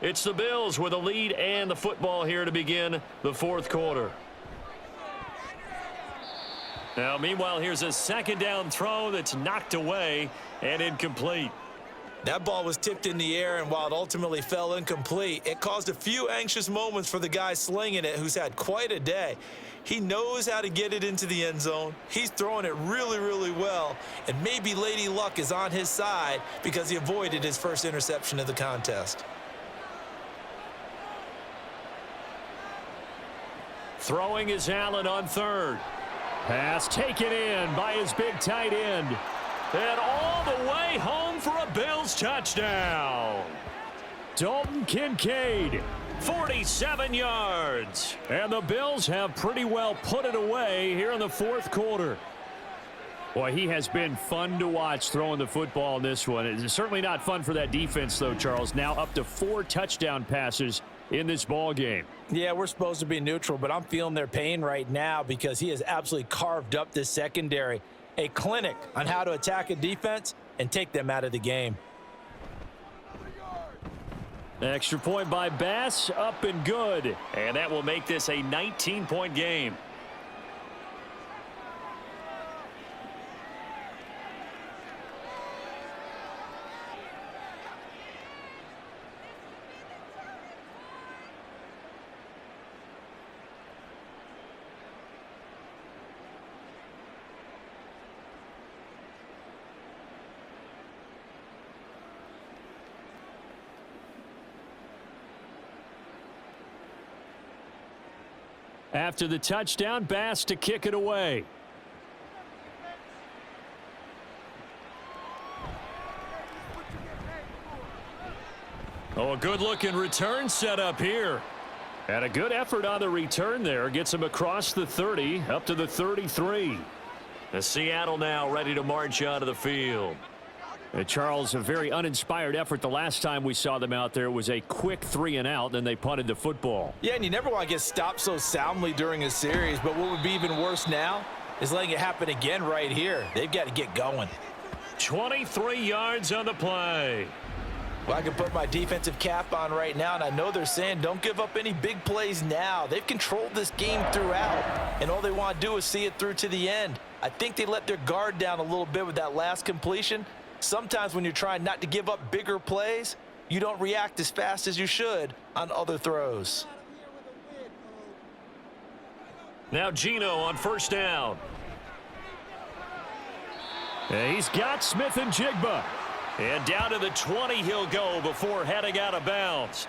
It's the Bills with a lead and the football here to begin the 4th quarter. Now, meanwhile, here's a 2nd down throw that's knocked away and incomplete. That ball was tipped in the air, and while it ultimately fell incomplete, it caused a few anxious moments for the guy slinging it, who's had quite a day. He knows how to get it into the end zone. He's throwing it really, really well, and maybe Lady Luck is on his side because he avoided his first interception of the contest. Throwing is Allen on 3rd. Pass taken in by his big tight end. And all the way home for a Bills touchdown. Dalton Kincaid, 47 yards. And the Bills have pretty well put it away here in the 4th quarter. Boy, he has been fun to watch throwing the football in this one. It's certainly not fun for that defense, though, Charles. Now up to 4 touchdown passes in this ball game. Yeah, we're supposed to be neutral, but I'm feeling their pain right now because he has absolutely carved up this secondary. A clinic on how to attack a defense and take them out of the game. Extra point by Bass, up and good. And that will make this a 19-point game. After the touchdown, Bass to kick it away. Oh, a good-looking return set up here. And a good effort on the return there. Gets him across the 30, up to the 33. The Seattle now ready to march onto the field. Charles, a very uninspired effort the last time we saw them out there. It was a quick 3 and out, then they punted the football. Yeah, and you never want to get stopped so soundly during a series, but what would be even worse now is letting it happen again right here. They've got to get going. 23 yards on the play. Well, I can put my defensive cap on right now, and I know they're saying don't give up any big plays now. They've controlled this game throughout, and all they want to do is see it through to the end. I think they let their guard down a little bit with that last completion. Sometimes when you're trying not to give up bigger plays, you don't react as fast as you should on other throws. Now Geno on first down. And he's got Smith and Jigba. And down to the 20 he'll go before heading out of bounds.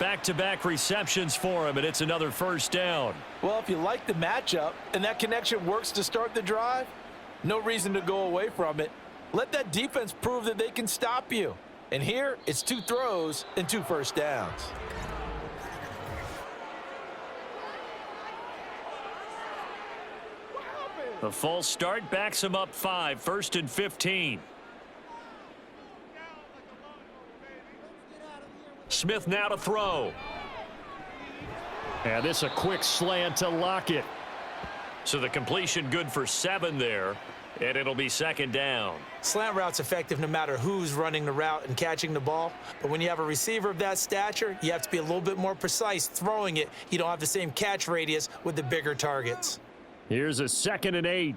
Back-to-back receptions for him, and it's another first down. Well, if you like the matchup and that connection works to start the drive, no reason to go away from it. Let that defense prove that they can stop you. And here, it's 2 throws and 2 first downs. The false start backs him up 5, 1st and 15. Smith now to throw. And this a quick slant to Lockett. So the completion good for 7 there, and it'll be second down. Slant route's effective no matter who's running the route and catching the ball. But when you have a receiver of that stature, you have to be a little bit more precise throwing it. You don't have the same catch radius with the bigger targets. Here's a 2nd and 8.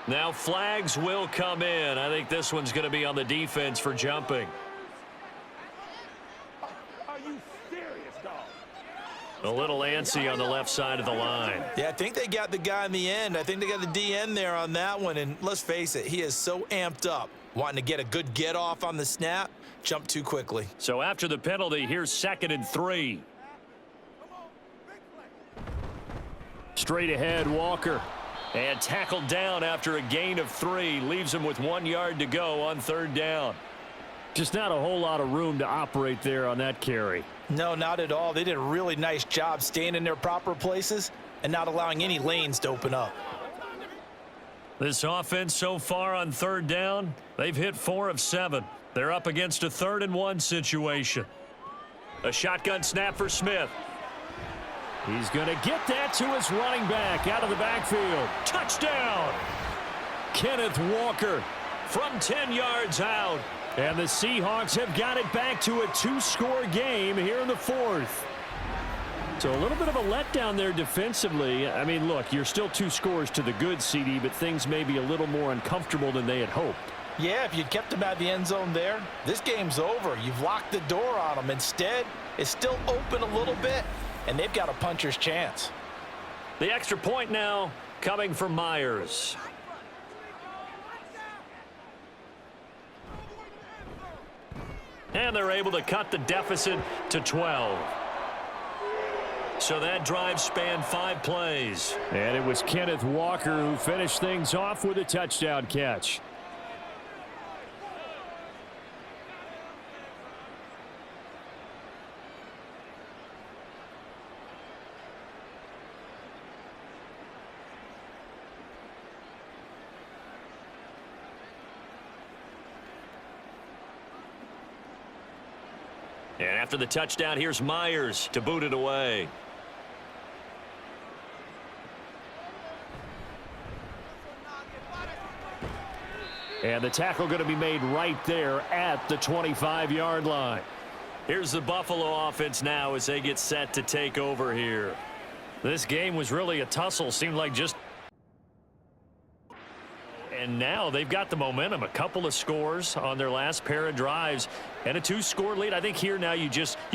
Now flags will come in. I think this one's going to be on the defense for jumping. Are you serious, dog? A little antsy on the left side of the line. Yeah, I think they got the guy in the end. I think they got the DN there on that one. And let's face it, he is so amped up, wanting to get a good get off on the snap, jump too quickly. So after the penalty, here's 2nd and 3. Straight ahead, Walker. And tackled down after a gain of 3. Leaves him with 1 yard to go on 3rd down. Just not a whole lot of room to operate there on that carry. No, not at all. They did a really nice job staying in their proper places and not allowing any lanes to open up. This offense so far on 3rd down, they've hit 4 of 7. They're up against a 3rd and 1 situation. A shotgun snap for Smith. He's going to get that to his running back out of the backfield. Touchdown! Kenneth Walker. From 10 yards out. And the Seahawks have got it back to a 2-score game here in the 4th. So a little bit of a letdown there defensively. I mean, look, you're still 2 scores to the good, CD, but things may be a little more uncomfortable than they had hoped. Yeah, if you'd kept them out of the end zone there, this game's over. You've locked the door on them. Instead, it's still open a little bit, and they've got a puncher's chance. The extra point now coming from Myers. And they're able to cut the deficit to 12. So that drive spanned 5 plays. And it was Kenneth Walker who finished things off with a touchdown catch. And after the touchdown, here's Myers to boot it away. And the tackle going to be made right there at the 25-yard line. Here's the Buffalo offense now as they get set to take over here. This game was really a tussle. Seemed like just... And now they've got the momentum. A couple of scores on their last pair of drives and a 2-score lead. I think here now you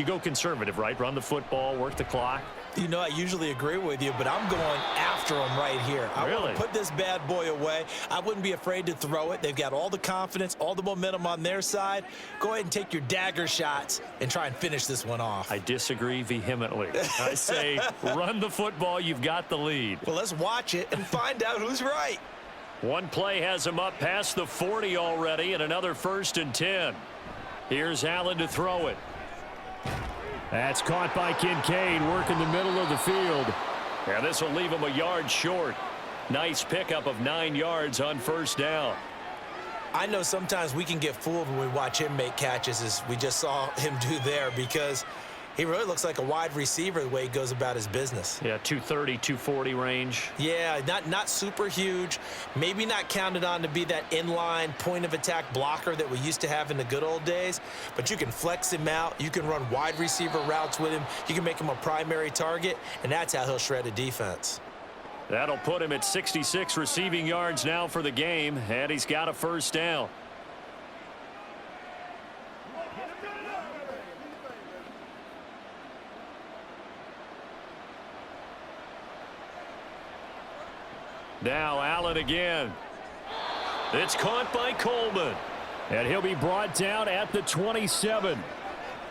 go conservative, right? Run the football, work the clock. You know, I usually agree with you, but I'm going after him right here. I want to put this bad boy away. I wouldn't be afraid to throw it. They've got all the confidence, all the momentum on their side. Go ahead and take your dagger shots and try and finish this one off. I disagree vehemently. I say run the football. You've got the lead. Well, let's watch it and find out who's right. One play has him up past the 40 already, and another 1st and 10. Here's Allen to throw it. That's caught by Kincaid, working the middle of the field. And this will leave him a yard short. Nice pickup of 9 yards on 1st down. I know sometimes we can get fooled when we watch him make catches, as we just saw him do there, because he really looks like a wide receiver the way he goes about his business. Yeah, 230, 240 range. Yeah, not super huge. Maybe not counted on to be that inline point-of-attack blocker that we used to have in the good old days, but you can flex him out. You can run wide receiver routes with him. You can make him a primary target, and that's how he'll shred a defense. That'll put him at 66 receiving yards now for the game, and he's got a 1st down. Now Allen again. It's caught by Coleman. And he'll be brought down at the 27.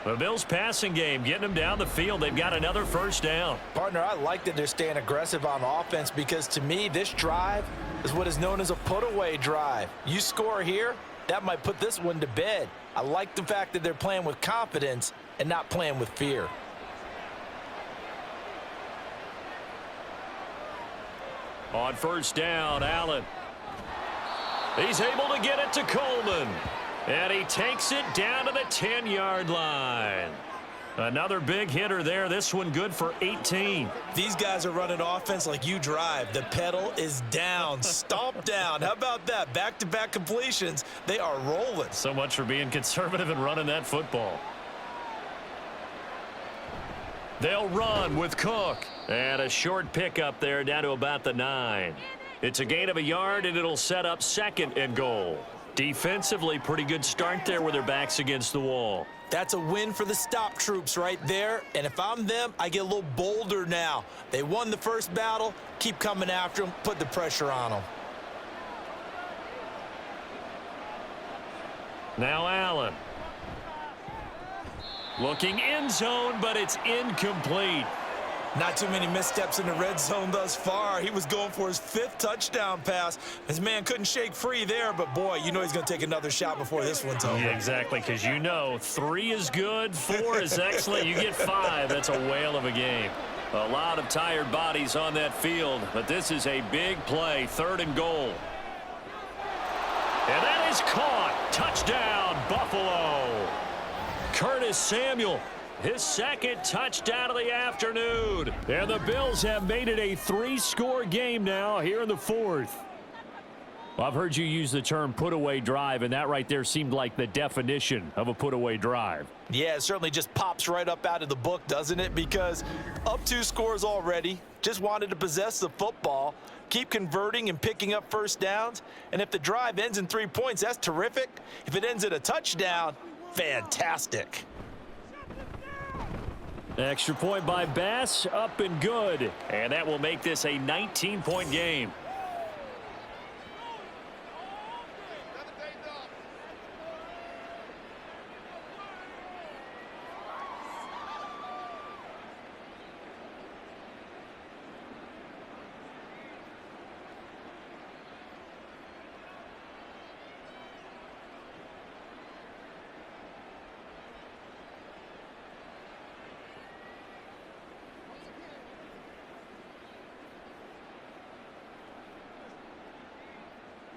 The Bills' passing game getting them down the field. They've got another 1st down. Partner, I like that they're staying aggressive on offense, because to me, this drive is what is known as a put-away drive. You score here, that might put this one to bed. I like the fact that they're playing with confidence and not playing with fear. On 1st down, Allen. He's able to get it to Coleman. And he takes it down to the 10-yard line. Another big hitter there. This one good for 18. These guys are running offense like you drive. The pedal is down, stomp down. How about that? Back-to-back completions. They are rolling. So much for being conservative and running that football. They'll run with Cook. And a short pickup there down to about the 9. It's a gain of a yard, and it'll set up 2nd and goal. Defensively, pretty good start there with their backs against the wall. That's a win for the stop troops right there. And if I'm them, I get a little bolder now. They won the first battle. Keep coming after them. Put the pressure on them. Now Allen. Looking end zone, but it's incomplete. Not too many missteps in the red zone thus far. He was going for his 5th touchdown pass. His man couldn't shake free there, but boy, you know he's going to take another shot before this one's over. Yeah, exactly, because you know 3 is good, 4 is excellent. You get 5, that's a whale of a game. A lot of tired bodies on that field, but this is a big play, 3rd and goal. And that is caught. Touchdown, Buffalo. Curtis Samuel. His 2nd touchdown of the afternoon. And the Bills have made it a 3-score game now here in the 4th. Well, I've heard you use the term put-away drive, and that right there seemed like the definition of a put-away drive. Yeah, it certainly just pops right up out of the book, doesn't it? Because up 2 scores already, just wanted to possess the football, keep converting and picking up 1st downs. And if the drive ends in 3 points, that's terrific. If it ends in a touchdown, fantastic. Extra point by Bass, up and good. And that will make this a 19-point game.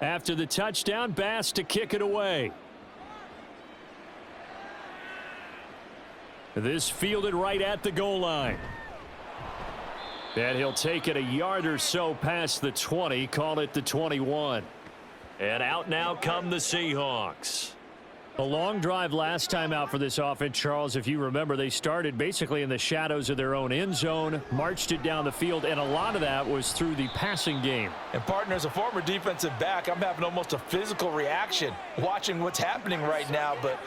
After the touchdown, Bass to kick it away. This fielded right at the goal line. And he'll take it a yard or so past the 20, call it the 21. And out now come the Seahawks. A long drive last time out for this offense, Charles. If you remember, they started basically in the shadows of their own end zone, marched it down the field, and a lot of that was through the passing game. And partner, as a former defensive back, I'm having almost a physical reaction watching what's happening right now. But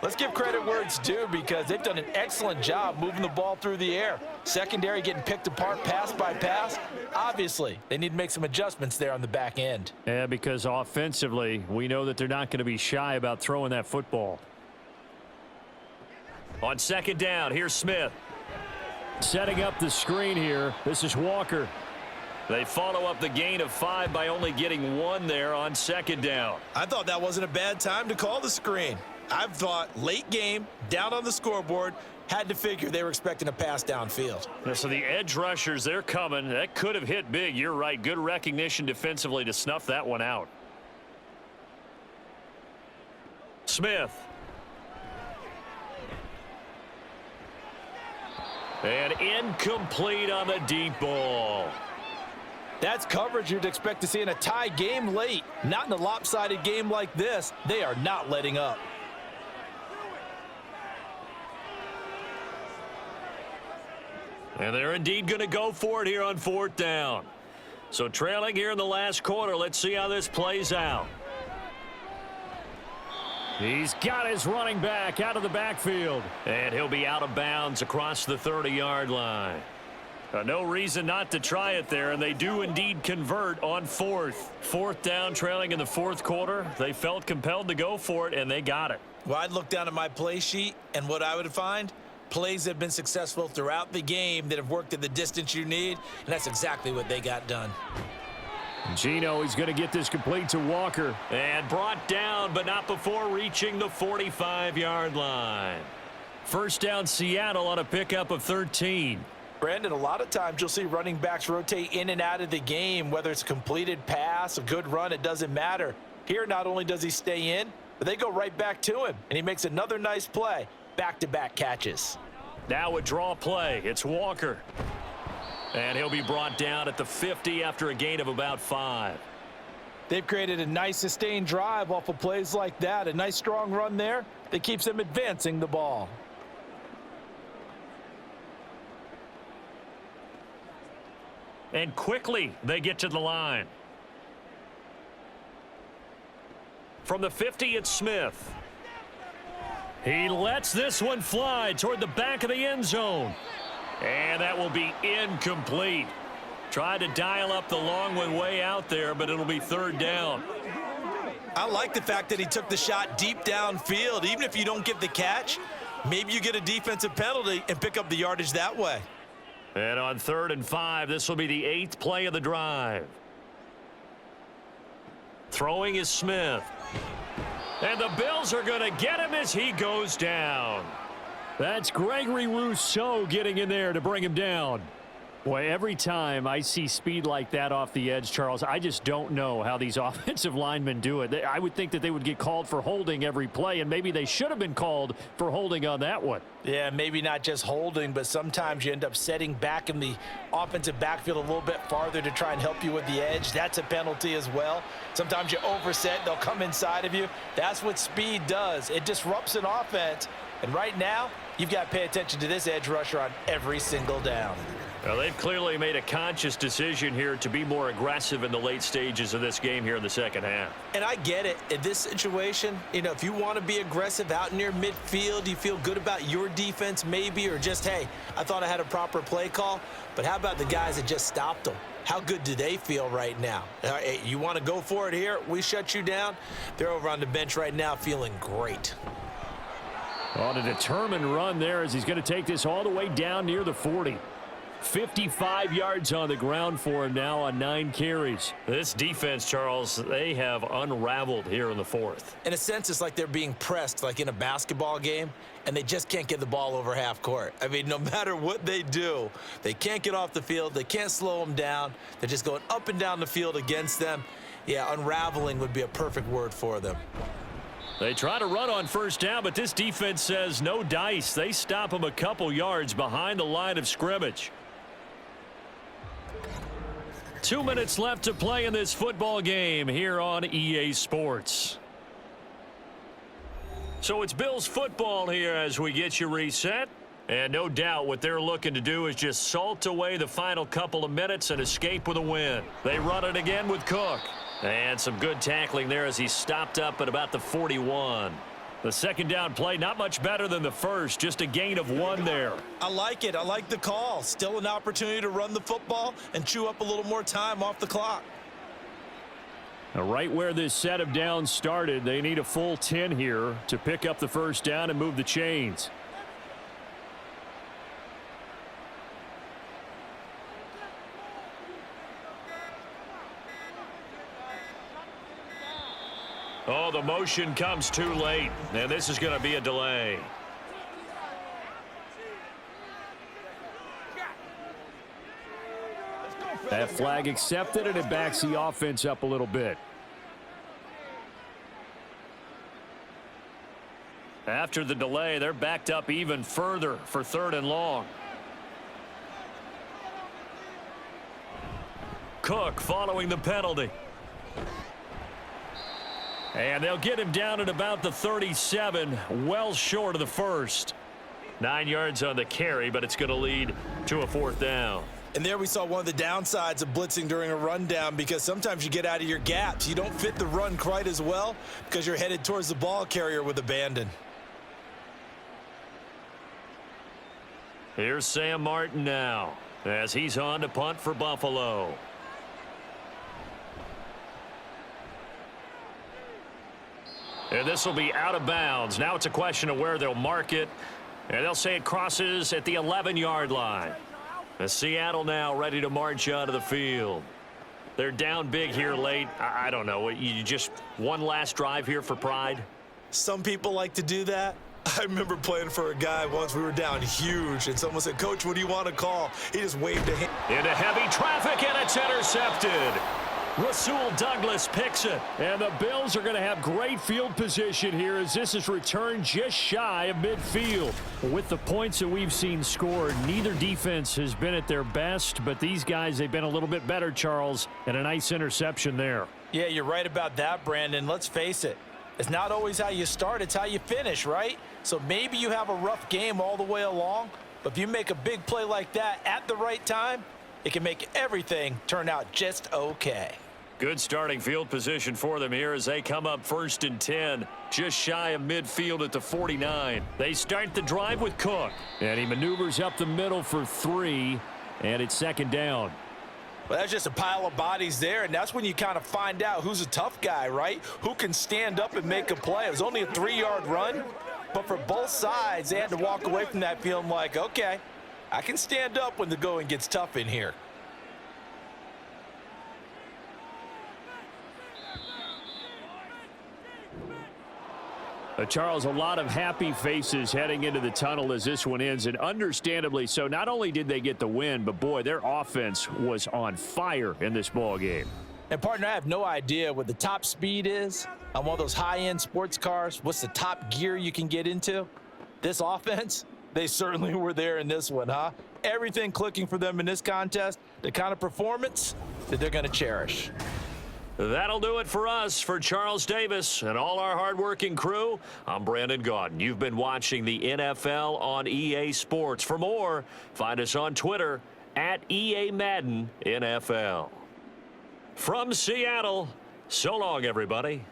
Let's give credit where it's due because they've done an excellent job moving the ball through the air. Secondary getting picked apart pass by pass. Obviously, they need to make some adjustments there on the back end. Yeah, because offensively, we know that they're not going to be shy about throwing that football. On second down, here's Smith. Setting up the screen here. This is Walker. They follow up the gain of 5 by only getting 1 there on second down. I thought that wasn't a bad time to call the screen. I've thought late game, down on the scoreboard, had to figure they were expecting a pass downfield. So the edge rushers, they're coming. That could have hit big. You're right. Good recognition defensively to snuff that one out. Smith. And incomplete on the deep ball. That's coverage you'd expect to see in a tie game late. Not in a lopsided game like this. They are not letting up. And they're indeed going to go for it here on fourth down. So trailing here in the last quarter. Let's see how this plays out. He's got his running back out of the backfield. And he'll be out of bounds across the 30-yard line. No reason not to try it there, and they do indeed convert on fourth. Fourth down, trailing in the fourth quarter. They felt compelled to go for it, and they got it. Well, I'd look down at my play sheet, and what I would find, plays that have been successful throughout the game that have worked at the distance you need, and that's exactly what they got done. Gino, he's going to get this complete to Walker. And brought down, but not before reaching the 45-yard line. First down, Seattle on a pickup of 13. Brandon, a lot of times you'll see running backs rotate in and out of the game, whether it's a completed pass, a good run, it doesn't matter. Here, not only does he stay in, but they go right back to him, and he makes another nice play. Back-to-back catches. Now a draw play. It's Walker. And he'll be brought down at the 50 after a gain of about 5. They've created a nice sustained drive off of plays like that. A nice strong run there that keeps them advancing the ball. And quickly they get to the line. From the 50, it's Smith. He lets this one fly toward the back of the end zone. And that will be incomplete. Tried to dial up the long one way out there, but it'll be third down. I like the fact that he took the shot deep downfield. Even if you don't get the catch, maybe you get a defensive penalty and pick up the yardage that way. And on 3rd and 5, this will be the 8th play of the drive. Throwing is Smith. And the Bills are going to get him as he goes down. That's Gregory Rousseau getting in there to bring him down. Boy, every time I see speed like that off the edge, Charles, I just don't know how these offensive linemen do it. I would think that they would get called for holding every play, and maybe they should have been called for holding on that one. Yeah, maybe not just holding, but sometimes you end up setting back in the offensive backfield a little bit farther to try and help you with the edge. That's a penalty as well. Sometimes you overset, they'll come inside of you. That's what speed does. It disrupts an offense, and right now, you've got to pay attention to this edge rusher on every single down. Well, they've clearly made a conscious decision here to be more aggressive in the late stages of this game here in the second half. And I get it. In this situation, you know, if you want to be aggressive out near midfield, you feel good about your defense maybe, or just, hey, I thought I had a proper play call. But how about the guys that just stopped them? How good do they feel right now? Hey, you want to go for it here? We shut you down. They're over on the bench right now feeling great. On a determined run there as he's going to take this all the way down near the 40. 55 yards on the ground for him now on 9 carries. This defense, Charles, they have unraveled here in the fourth. In a sense, it's like they're being pressed like in a basketball game, and they just can't get the ball over half court. I mean, no matter what they do, they can't get off the field. They can't slow them down. They're just going up and down the field against them. Yeah, unraveling would be a perfect word for them. They try to run on first down, but this defense says no dice. They stop them a couple yards behind the line of scrimmage. 2 minutes left to play in this football game here on EA Sports. So it's Bills football here as we get you reset. And no doubt what they're looking to do is just salt away the final couple of minutes and escape with a win. They run it again with Cook. And some good tackling there as he stopped up at about the 41. The second down play, not much better than the first, just a gain of 1 there. I like it. I like the call. Still an opportunity to run the football and chew up a little more time off the clock. Now, right where this set of downs started, they need a full 10 here to pick up the first down and move the chains. Oh, the motion comes too late, and this is going to be a delay. That flag accepted, and it backs the offense up a little bit. After the delay, they're backed up even further for 3rd and long. Cook following the penalty. And they'll get him down at about the 37, well short of the first. 9 yards on the carry, but it's going to lead to a 4th down. And there we saw one of the downsides of blitzing during a rundown, because sometimes you get out of your gaps. You don't fit the run quite as well because you're headed towards the ball carrier with abandon. Here's Sam Martin now as he's on to punt for Buffalo. And this will be out of bounds. Now it's a question of where they'll mark it. And they'll say it crosses at the 11-yard line. And Seattle now ready to march out of the field. They're down big here late. I don't know. You just one last drive here for pride? Some people like to do that. I remember playing for a guy once. We were down huge, and someone said, "Coach, what do you want to call?" He just waved a hand. Into heavy traffic, and it's intercepted. Rasul Douglas picks it. And the Bills are going to have great field position here as this is returned just shy of midfield. With the points that we've seen scored, neither defense has been at their best, but these guys, they've been a little bit better, Charles, and a nice interception there. Yeah, you're right about that, Brandon. Let's face it. It's not always how you start, it's how you finish, right? So maybe you have a rough game all the way along, but if you make a big play like that at the right time, it can make everything turn out just okay. Good starting field position for them here as they come up 1st and 10, just shy of midfield at the 49. They start the drive with Cook. And he maneuvers up the middle for 3, and it's 2nd down. Well, that's just a pile of bodies there, and that's when you kind of find out who's a tough guy, right? Who can stand up and make a play. It was only a 3-yard run, but for both sides, they had to walk away from that feeling like, okay, I can stand up when the going gets tough in here. Charles, a lot of happy faces heading into the tunnel as this one ends, and understandably so. Not only did they get the win, but boy, their offense was on fire in this ball game. And partner, I have no idea what the top speed is on one of those high-end sports cars. What's the top gear you can get into? This offense, they certainly were there in this one, huh? Everything clicking for them in this contest, the kind of performance that they're going to cherish. That'll do it for us. For Charles Davis and all our hardworking crew, I'm Brandon Gaudin. You've been watching the NFL on EA Sports. For more, find us on Twitter at EA Madden NFL. From Seattle, so long, everybody.